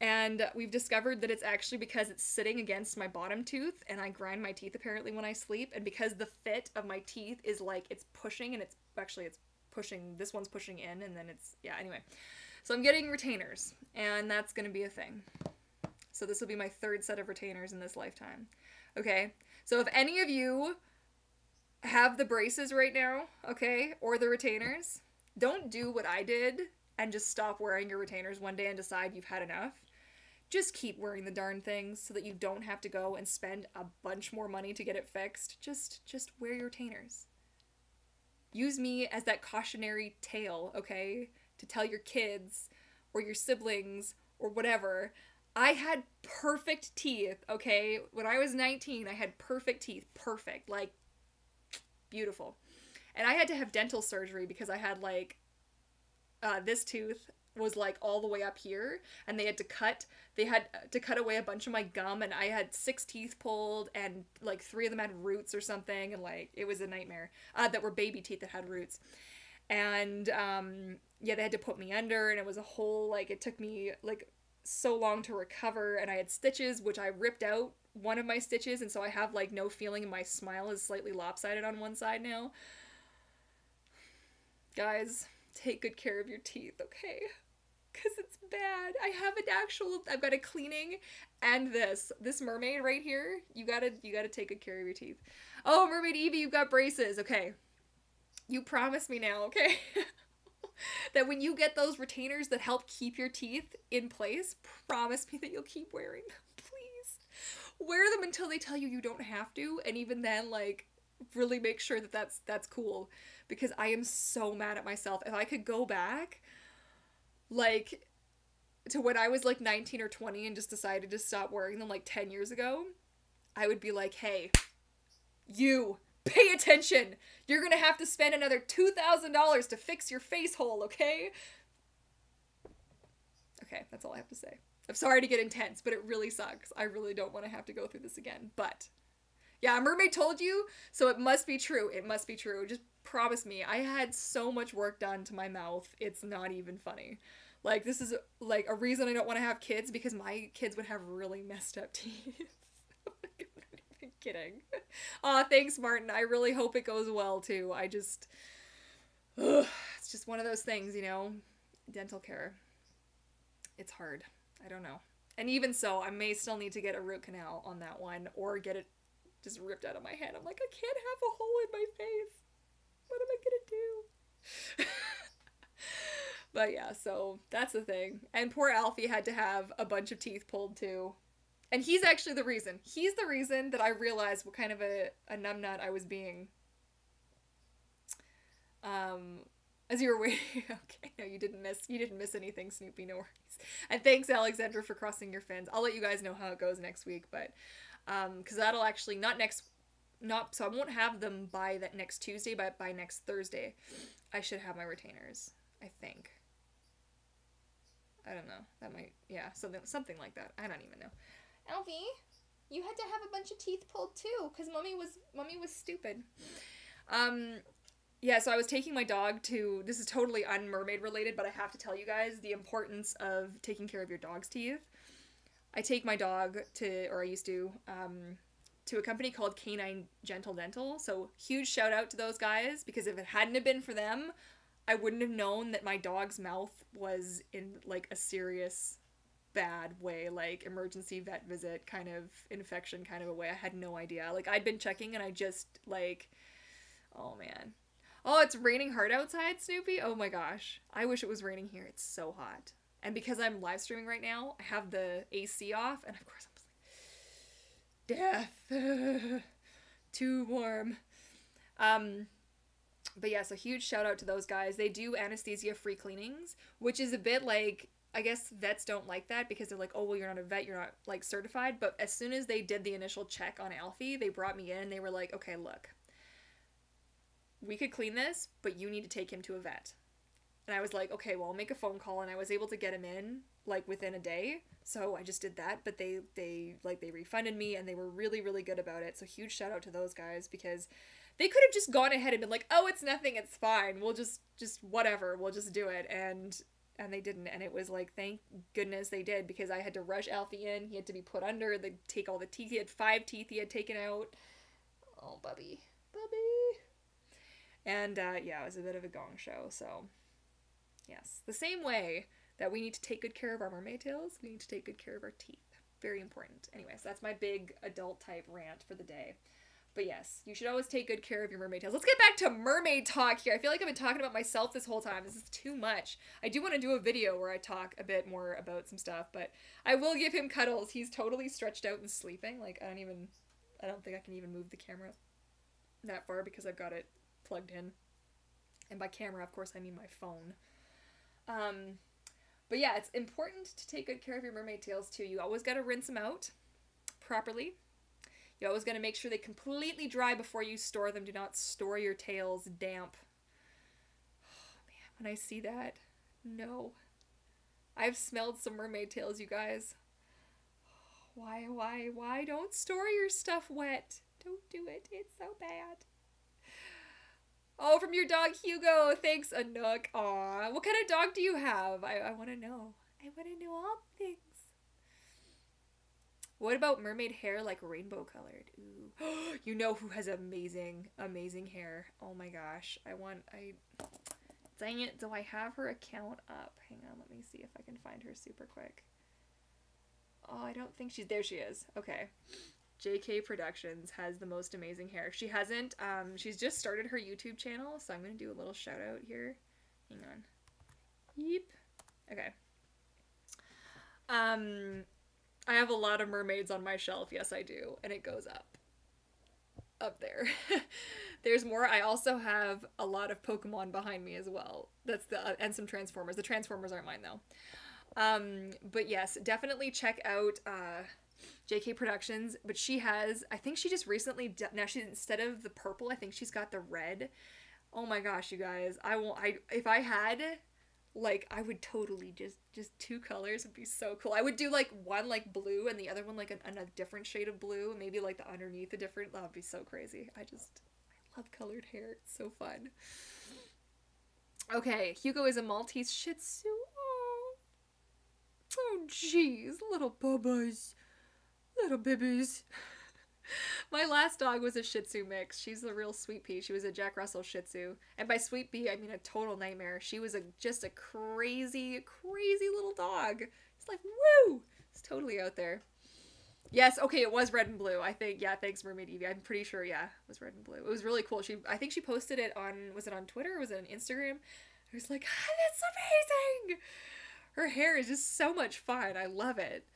And we've discovered that it's actually because it's sitting against my bottom tooth, and I grind my teeth apparently when I sleep, and because the fit of my teeth is like, it's pushing, and it's pushing, this one's pushing in, and then it's, yeah, anyway. So I'm getting retainers, and that's gonna be a thing. So this will be my third set of retainers in this lifetime. Okay? So if any of you have the braces right now, okay, or the retainers, don't do what I did and just stop wearing your retainers one day and decide you've had enough. Just keep wearing the darn things so that you don't have to go and spend a bunch more money to get it fixed. Just wear your retainers. Use me as that cautionary tale, okay, to tell your kids or your siblings or whatever. I had perfect teeth, okay? When I was 19, I had perfect teeth. Perfect. Like, beautiful. And I had to have dental surgery because I had, like, this tooth was, like, all the way up here, and they had to cut away a bunch of my gum, and I had 6 teeth pulled, and, like, 3 of them had roots or something, and, like, it was a nightmare, that were baby teeth that had roots. And, yeah, they had to put me under, and it was a whole, like, it took me, like, so long to recover, and I had stitches, which I ripped out one of my stitches, and so I have, like, no feeling, and my smile is slightly lopsided on one side now. Guys, take good care of your teeth, okay? Because it's bad. I've got a cleaning and this mermaid right here. You gotta take good care of your teeth. Oh, Mermaid Evie, you've got braces. Okay. You promise me now, okay? That when you get those retainers that help keep your teeth in place, promise me that you'll keep wearing them, please. Wear them until they tell you you don't have to, and even then, like, really make sure that that's cool, because I am so mad at myself. If I could go back, like, to when I was, like, 19 or 20 and just decided to stop wearing them, like, 10 years ago, I would be like, hey, you, pay attention! You're gonna have to spend another $2,000 to fix your face hole, okay? Okay, that's all I have to say. I'm sorry to get intense, but it really sucks. I really don't want to have to go through this again, but yeah, Mermaid told you, so it must be true. It must be true. Just promise me. I had so much work done to my mouth. It's not even funny. Like, this is, like, a reason I don't want to have kids, because my kids would have really messed up teeth. I'm not even kidding. Aw, thanks, Martin. I really hope it goes well, too. It's just one of those things, you know? Dental care. It's hard. I don't know. And even so, I may still need to get a root canal on that one, or get it just ripped out of my head. I'm like, I can't have a hole in my face. What am I gonna do? But yeah, so that's the thing. And poor Alfie had to have a bunch of teeth pulled too. And he's actually the reason. He's the reason that I realized what kind of a numbnut I was being. As you were waiting. Okay, no, you didn't miss anything, Snoopy, no worries. And thanks, Alexandra, for crossing your fins. I'll let you guys know how it goes next week, but because that'll actually so I won't have them by that next Tuesday, but by next Thursday I should have my retainers, I think. I don't know. That might, yeah, something like that. I don't even know. Alfie, you had to have a bunch of teeth pulled too, because mommy was stupid. Yeah, so I was taking my dog to, this is totally un-mermaid related, but I have to tell you guys the importance of taking care of your dog's teeth. I take my dog to, or I used to a company called Canine Gentle Dental, so huge shout out to those guys, because if it hadn't have been for them, I wouldn't have known that my dog's mouth was in, like, a serious bad way, like emergency vet visit kind of infection kind of a way. I had no idea. Like, I'd been checking and I just, like, oh man. Oh, it's raining hard outside, Snoopy? Oh my gosh. I wish it was raining here. It's so hot. And because I'm live streaming right now, I have the AC off, and of course I'm just like, death. Too warm. But yeah, so huge shout out to those guys. They do anesthesia-free cleanings, which is a bit like, I guess vets don't like that because they're like, oh, well, you're not a vet, you're not, like, certified. But as soon as they did the initial check on Alfie, they brought me in and they were like, okay, look, we could clean this, but you need to take him to a vet. And I was like, okay, well, I'll make a phone call, and I was able to get him in, like, within a day. So I just did that, but they refunded me, and they were really, really good about it. So huge shout out to those guys, because they could have just gone ahead and been like, oh, it's nothing, it's fine. We'll just whatever, we'll just do it. And they didn't, and it was like, thank goodness they did, because I had to rush Alfie in. He had to be put under, they take all the teeth. He had 5 teeth he had taken out. Oh, bubby. And, yeah, it was a bit of a gong show, so yes. The same way that we need to take good care of our mermaid tails, we need to take good care of our teeth. Very important. Anyway, so that's my big adult type rant for the day. But yes, you should always take good care of your mermaid tails. Let's get back to mermaid talk here. I feel like I've been talking about myself this whole time. This is too much. I do want to do a video where I talk a bit more about some stuff, but I will give him cuddles. He's totally stretched out and sleeping. Like, I don't think I can even move the camera that far because I've got it plugged in. And by camera, of course, I mean my phone. But yeah, it's important to take good care of your mermaid tails too. You always got to rinse them out properly. You always got to make sure they completely dry before you store them. Do not store your tails damp. Oh man, when I see that, no. I've smelled some mermaid tails, you guys. Why don't store your stuff wet? Don't do it. It's so bad. Oh, from your dog Hugo. Thanks, Anook. Aw, what kind of dog do you have? I want to know. I want to know all things. What about mermaid hair, like rainbow colored? Ooh. You know who has amazing, amazing hair. Oh my gosh. Dang it, do I have her account up? Hang on, let me see if I can find her super quick. Oh, I don't think there she is. Okay. JK Productions has the most amazing hair. She hasn't, she's just started her YouTube channel, so I'm going to do a little shout out here. Hang on. Yeep. Okay. I have a lot of mermaids on my shelf. Yes, I do. And it goes up there. There's more. I also have a lot of Pokemon behind me as well. And some Transformers. The Transformers aren't mine though. But yes, definitely check out, JK Productions, but I think she just recently, now instead of the purple, I think she's got the red. Oh my gosh, you guys, if I had, like, I would totally just 2 colors would be so cool. I would do like one like blue and the other one like a different shade of blue, maybe like the underneath a different, that would be so crazy. I love colored hair. It's so fun. Okay, Hugo is a Maltese Shih Tzu. Oh jeez, little bubas. Little babies. My last dog was a Shih Tzu mix. She's a real sweet pea. She was a Jack Russell Shih Tzu. And by sweet pea, I mean a total nightmare. She was just a crazy, crazy little dog. It's like, woo! It's totally out there. Yes, okay, it was red and blue. I think, yeah, thanks Mermaid Evie. I'm pretty sure, yeah, it was red and blue. It was really cool. I think she posted it was it on Twitter or was it on Instagram? I was like, ah, that's amazing! Her hair is just so much fun. I love it.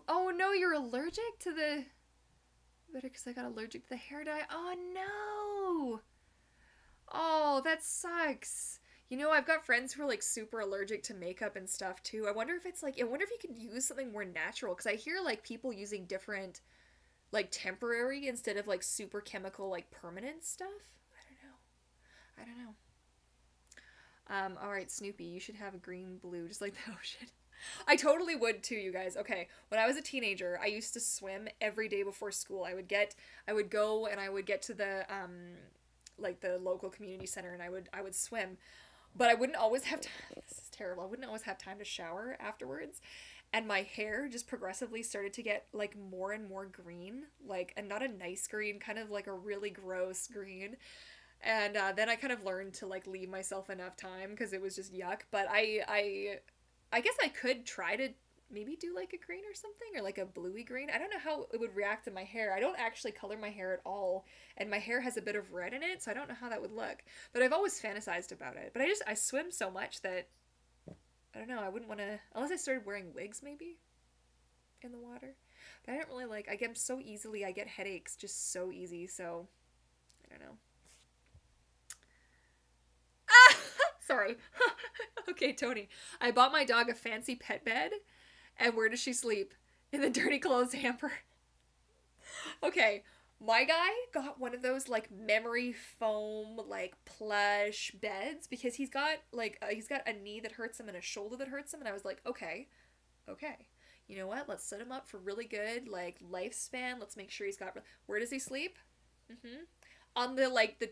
Oh no, you're allergic to the... Better because I got allergic to the hair dye. Oh no! Oh, that sucks. You know, I've got friends who are like super allergic to makeup and stuff too. I wonder if you could use something more natural, because I hear like people using different like temporary instead of like super chemical like permanent stuff. I don't know. Alright, Snoopy, you should have a green blue, just like the ocean. I totally would too, you guys. Okay, when I was a teenager, I used to swim every day before school. I would go and I would get to the, like the local community center and I would swim. But I wouldn't always have time, this is terrible, I wouldn't always have time to shower afterwards. And my hair just progressively started to get like more and more green, like, and not a nice green, kind of like a really gross green. And then I kind of learned to like leave myself enough time because it was just yuck. But I guess I could try to maybe do like a green or something, or like a bluey green. I don't know how it would react to my hair. I don't actually color my hair at all, and my hair has a bit of red in it, so I don't know how that would look. But I've always fantasized about it. But I swim so much that I don't know, I wouldn't want to, unless I started wearing wigs maybe in the water. But I don't really like, I get headaches just so easy, so I don't know. Sorry. Okay, Tony. I bought my dog a fancy pet bed, and where does she sleep? In the dirty clothes hamper. Okay, my guy got one of those, like, memory foam, like, plush beds, because he's got a knee that hurts him and a shoulder that hurts him, and I was like, okay. You know what? Let's set him up for really good, like, lifespan. Let's make sure he's got... Where does he sleep? On the, like, the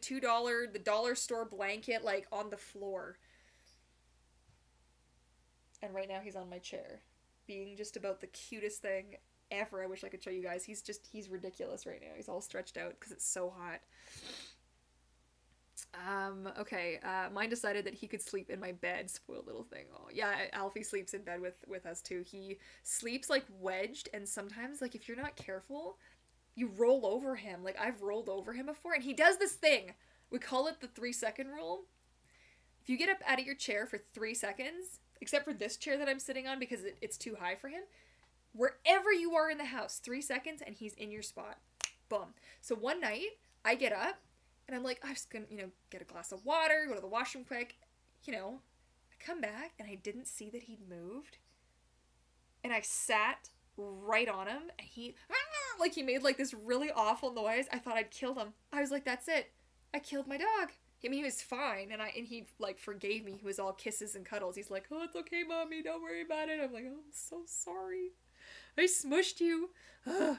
dollar store blanket, like, on the floor. And right now he's on my chair, being just about the cutest thing ever. I wish I could show you guys. He's ridiculous right now. He's all stretched out because it's so hot. Okay, mine decided that he could sleep in my bed. Spoiled little thing. Oh, yeah, Alfie sleeps in bed with us too. He sleeps like wedged, and sometimes, like, if you're not careful, you roll over him. Like, I've rolled over him before, and he does this thing. We call it the 3-second rule. If you get up out of your chair for 3 seconds, except for this chair that I'm sitting on because it's too high for him, wherever you are in the house, 3 seconds, and he's in your spot. Boom. So one night, I get up, and I'm like, I'm just gonna, get a glass of water, go to the washroom quick. I come back, and I didn't see that he'd moved. And I sat right on him, and he made like this really awful noise. I thought I'd killed him. I was like, that's it. I killed my dog. I mean, he was fine, and he like forgave me. He was all kisses and cuddles. He's like, oh, it's okay, mommy, don't worry about it. I'm like, oh, I'm so sorry. I smushed you. Ugh.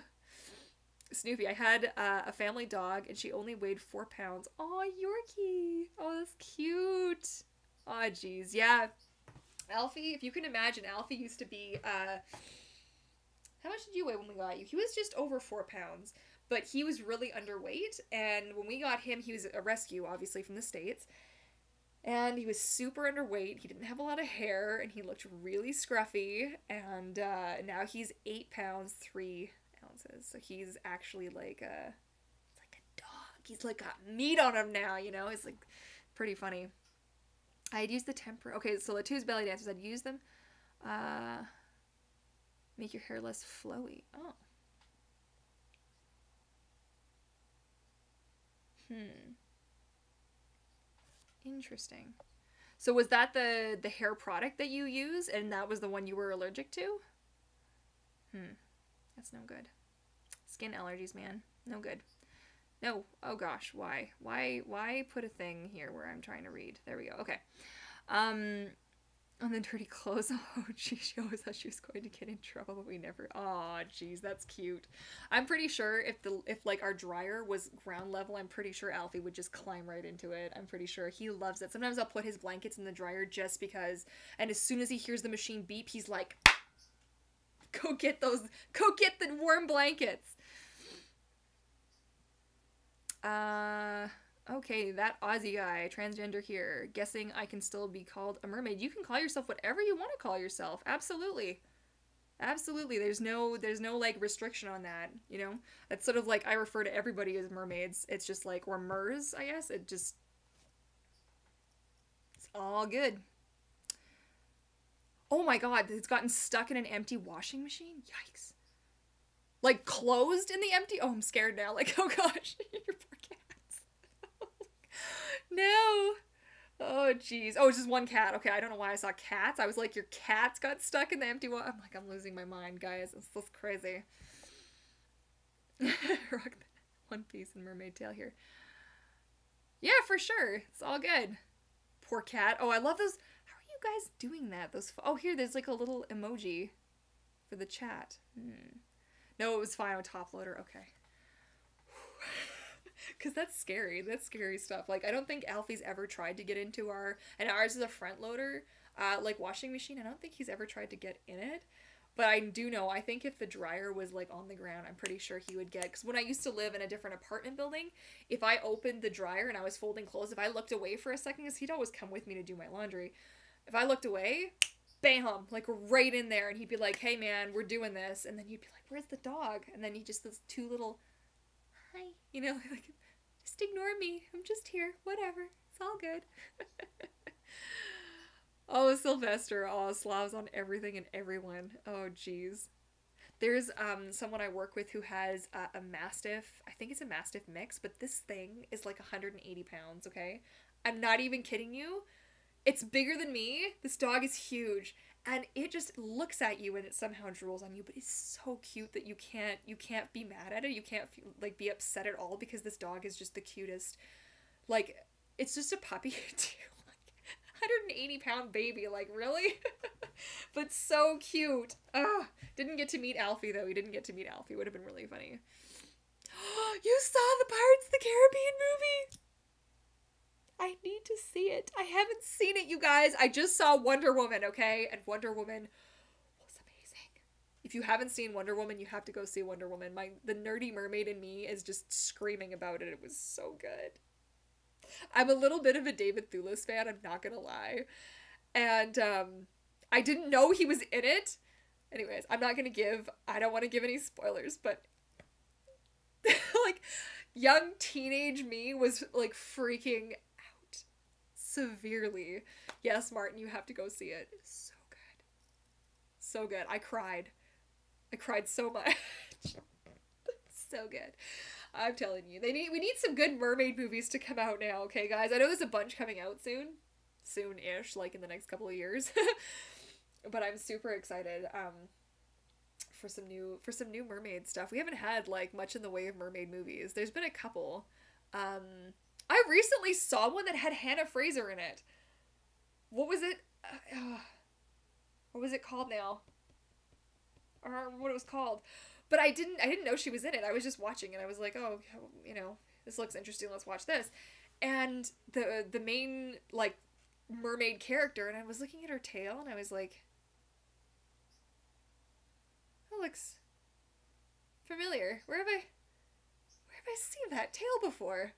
Snoopy, I had a family dog, and she only weighed 4 pounds. Oh, Yorkie. Oh, that's cute. Oh, geez. Yeah. Alfie, if you can imagine, Alfie used to be, how much did you weigh when we got you? He was just over 4 pounds, but he was really underweight, and when we got him, he was a rescue, obviously, from the States, and he was super underweight. He didn't have a lot of hair, and he looked really scruffy, and now he's 8 pounds, 3 ounces. So he's actually like a dog. He's like got meat on him now, It's like pretty funny. I'd use the temper. Okay, so Latu's belly dancers, I'd use them. Make your hair less flowy. Oh. Interesting. So was that the hair product that you use, and that was the one you were allergic to? That's no good. Skin allergies, man. No good. No. Oh gosh, why? Why put a thing here where I'm trying to read? There we go. Okay. On the dirty clothes. Oh, geez, she always thought she was going to get in trouble, but we never. Oh, geez, that's cute. I'm pretty sure if like our dryer was ground level, I'm pretty sure Alfie would just climb right into it. I'm pretty sure he loves it. Sometimes I'll put his blankets in the dryer just because, and as soon as he hears the machine beep, he's like, go get the warm blankets. Okay, that Aussie guy, transgender here, guessing I can still be called a mermaid. You can call yourself whatever you want to call yourself. Absolutely. Absolutely. There's no like restriction on that, It's sort of like I refer to everybody as mermaids. It's just like, or mers, I guess. It's all good. Oh my god, it's gotten stuck in an empty washing machine? Yikes. Like closed in the empty? Oh, I'm scared now. Like, oh gosh, your poor cats. No. Oh, jeez. Oh, it's just one cat. Okay, I don't know why I saw cats. I was like, your cats got stuck in the empty one. I'm like, I'm losing my mind, guys. It's so crazy. Rock One Piece and mermaid tail here. Yeah, for sure. It's all good. Poor cat. Oh, I love those. How are you guys doing that? Oh, here, there's like a little emoji for the chat. No, it was fine with top loader. Okay. Because that's scary. That's scary stuff. Like, I don't think Alfie's ever tried to get into and ours is a front loader, like, washing machine. I don't think he's ever tried to get in it. But I do know, I think if the dryer was, like, on the ground, I'm pretty sure he would get, because when I used to live in a different apartment building, if I opened the dryer and I was folding clothes, if I looked away for a second, because he'd always come with me to do my laundry, if I looked away, bam, like, right in there, and he'd be like, hey, man, we're doing this, and then you'd be like, where's the dog? And then he just, those two little, hi, like, just ignore me, I'm just here, whatever, it's all good. Oh, Sylvester, oh, Slavs on everything and everyone. Oh, jeez. There's someone I work with who has a Mastiff, I think it's a Mastiff mix, but this thing is like 180 pounds, okay? I'm not even kidding you. It's bigger than me. This dog is huge, and it just looks at you and it somehow drools on you, but it's so cute that you can't be mad at it. You can't like be upset at all because this dog is just the cutest. Like, it's just a puppy too. 180-pound baby, like, really? But so cute. Ugh. Didn't get to meet Alfie, though. We didn't get to meet Alfie. Would have been really funny. You saw the Pirates of the Caribbean movie? I need to see it. I haven't seen it, you guys. I just saw Wonder Woman, okay? And Wonder Woman was amazing. If you haven't seen Wonder Woman, you have to go see Wonder Woman. The nerdy mermaid in me is just screaming about it. It was so good. I'm a little bit of a David Thewlis fan, I'm not gonna lie. And I didn't know he was in it. Anyways, I don't want to give any spoilers, but like young teenage me was like freaking out severely. Yes, Martin, you have to go see it. So good. So good. I cried so much. So good. I'm telling you. We need some good mermaid movies to come out now, okay guys? I know there's a bunch coming out soon. Soon-ish, like in the next couple of years. But I'm super excited for some new mermaid stuff. We haven't had like much in the way of mermaid movies. There's been a couple. I recently saw one that had Hannah Fraser in it. What was it? What was it called now? I don't remember what it was called. But I didn't know she was in it. I was just watching and I was like, oh, you know, this looks interesting. Let's watch this. And the main like mermaid character, and I was looking at her tail and I was like, that looks familiar. Where have I seen that tail before?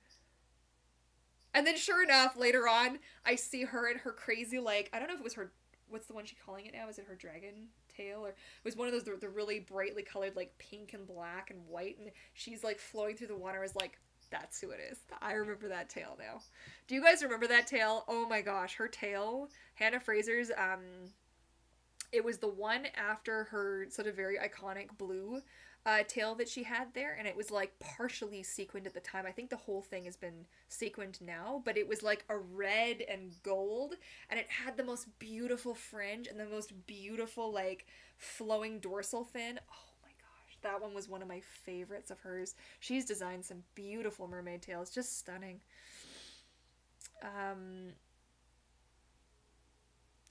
And then sure enough, later on, I see her in her crazy, like, I don't know if it was her, what's the one she's calling it now? Is it her dragon tail? Or it was one of those, the really brightly colored, like, pink and black and white, and she's, like, flowing through the water. I was like, that's who it is. I remember that tail now. Do you guys remember that tail? Oh my gosh, her tail, Hannah Fraser's, it was the one after her sort of very iconic blue tail that she had there, and it was like partially sequined at the time. I think the whole thing has been sequined now, but it was like a red and gold, and it had the most beautiful fringe and the most beautiful like flowing dorsal fin. Oh my gosh, that one was one of my favorites of hers. She's designed some beautiful mermaid tails, just stunning.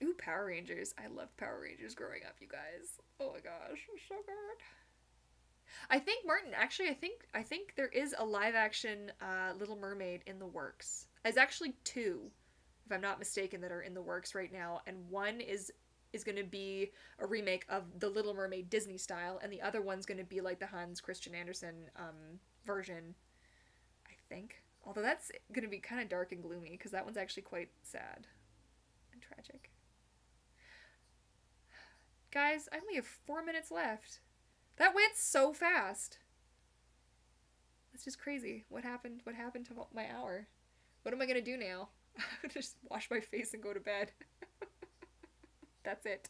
Ooh, Power Rangers. I loved Power Rangers growing up, you guys. Oh my gosh, so good. I think, Martin, actually, I think there is a live-action Little Mermaid in the works. There's actually two, if I'm not mistaken, that are in the works right now, and one is going to be a remake of the Little Mermaid Disney style, and the other one's going to be like the Hans Christian Andersen version, I think. Although that's going to be kind of dark and gloomy, because that one's actually quite sad and tragic. Guys, I only have 4 minutes left. That went so fast. That's just crazy. What happened? What happened to my hour? What am I gonna do now? I'm gonna just wash my face and go to bed. That's it.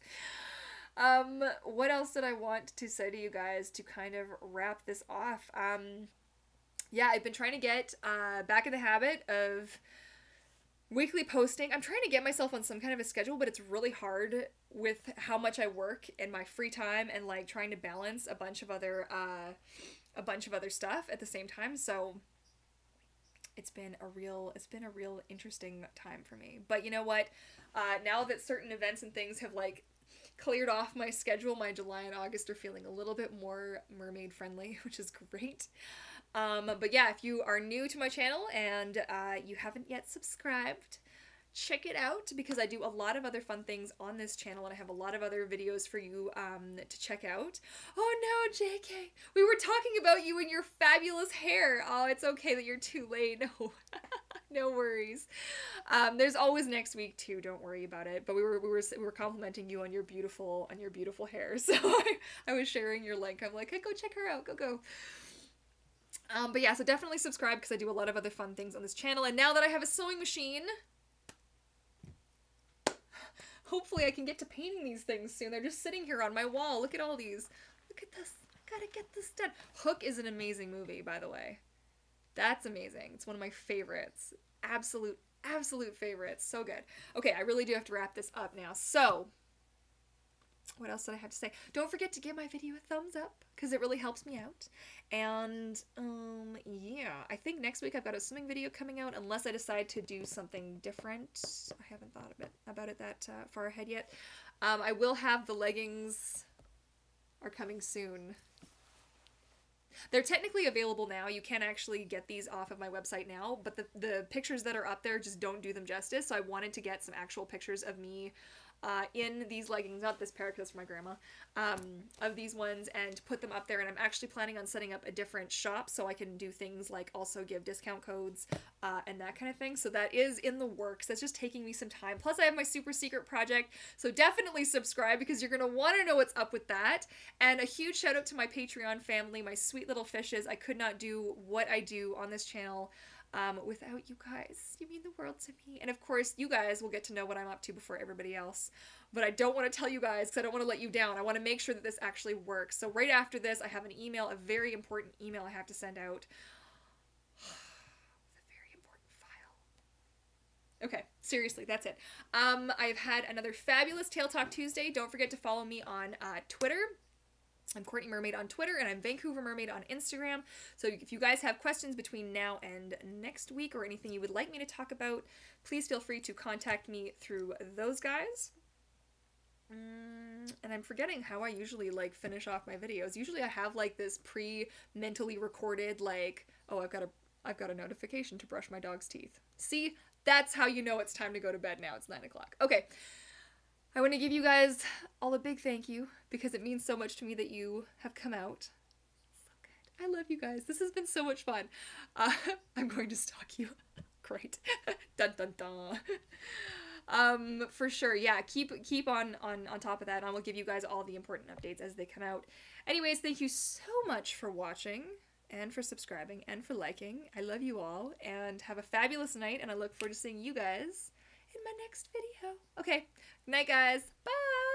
What else did I want to say to you guys to kind of wrap this off? Yeah, I've been trying to get back in the habit of weekly posting. I'm trying to get myself on some kind of a schedule, but it's really hard with how much I work in my free time and like trying to balance a bunch of other stuff at the same time. So it's been a real interesting time for me. But you know what? Now that certain events and things have like cleared off my schedule, my July and August are feeling a little bit more mermaid friendly, which is great. But yeah, if you are new to my channel and you haven't yet subscribed, check it out, because I do a lot of other fun things on this channel, and I have a lot of other videos for you to check out. Oh no, JK, we were talking about you and your fabulous hair. Oh, it's okay that you're too late. No, no worries. There's always next week too. Don't worry about it. But we were complimenting you on your beautiful hair. So I was sharing your link. I'm like, hey, go check her out. Go. But yeah, so definitely subscribe, because I do a lot of other fun things on this channel. And now that I have a sewing machine, hopefully I can get to painting these things soon. They're just sitting here on my wall. Look at all these. Look at this. I gotta get this done. Hook is an amazing movie, by the way. That's amazing. It's one of my favorites. Absolute favorites. So good. Okay, I really do have to wrap this up now. So, what else did I have to say? Don't forget to give my video a thumbs up, because it really helps me out. And, yeah, I think next week I've got a swimming video coming out, unless I decide to do something different. I haven't thought about it that far ahead yet. I will have the leggings are coming soon. They're technically available now. You can actually get these off of my website now, but the pictures that are up there just don't do them justice, so I wanted to get some actual pictures of me in these leggings, not this pair because that's for my grandma, of these ones, and put them up there. And I'm actually planning on setting up a different shop so I can do things like also give discount codes and that kind of thing. So that is in the works. That's just taking me some time. Plus I have my super secret project, so definitely subscribe because you're gonna want to know what's up with that. And a huge shout out to my Patreon family, my sweet little fishes. I could not do what I do on this channel without you guys. You mean the world to me. And of course, you guys will get to know what I'm up to before everybody else. But I don't want to tell you guys because I don't want to let you down. I want to make sure that this actually works. So right after this, I have an email, a very important email I have to send out. A very important file. Okay, seriously, that's it. I've had another fabulous Tail Talk Tuesday. Don't forget to follow me on Twitter. I'm Courtney Mermaid on Twitter, and I'm Vancouver Mermaid on Instagram. So if you guys have questions between now and next week or anything you would like me to talk about, please feel free to contact me through those guys. And I'm forgetting how I usually like finish off my videos. Usually I have like this pre-mentally recorded like, oh, I've got a notification to brush my dog's teeth. See, that's how you know it's time to go to bed now. It's 9 o'clock. Okay. I want to give you guys all a big thank you because it means so much to me that you have come out. So good. I love you guys. This has been so much fun. I'm going to stalk you. Great. Dun dun dun. For sure. Yeah, keep on top of that, and I will give you guys all the important updates as they come out. Anyways, thank you so much for watching and for subscribing and for liking. I love you all, and have a fabulous night, and I look forward to seeing you guys in my next video. Okay, good night guys. Bye!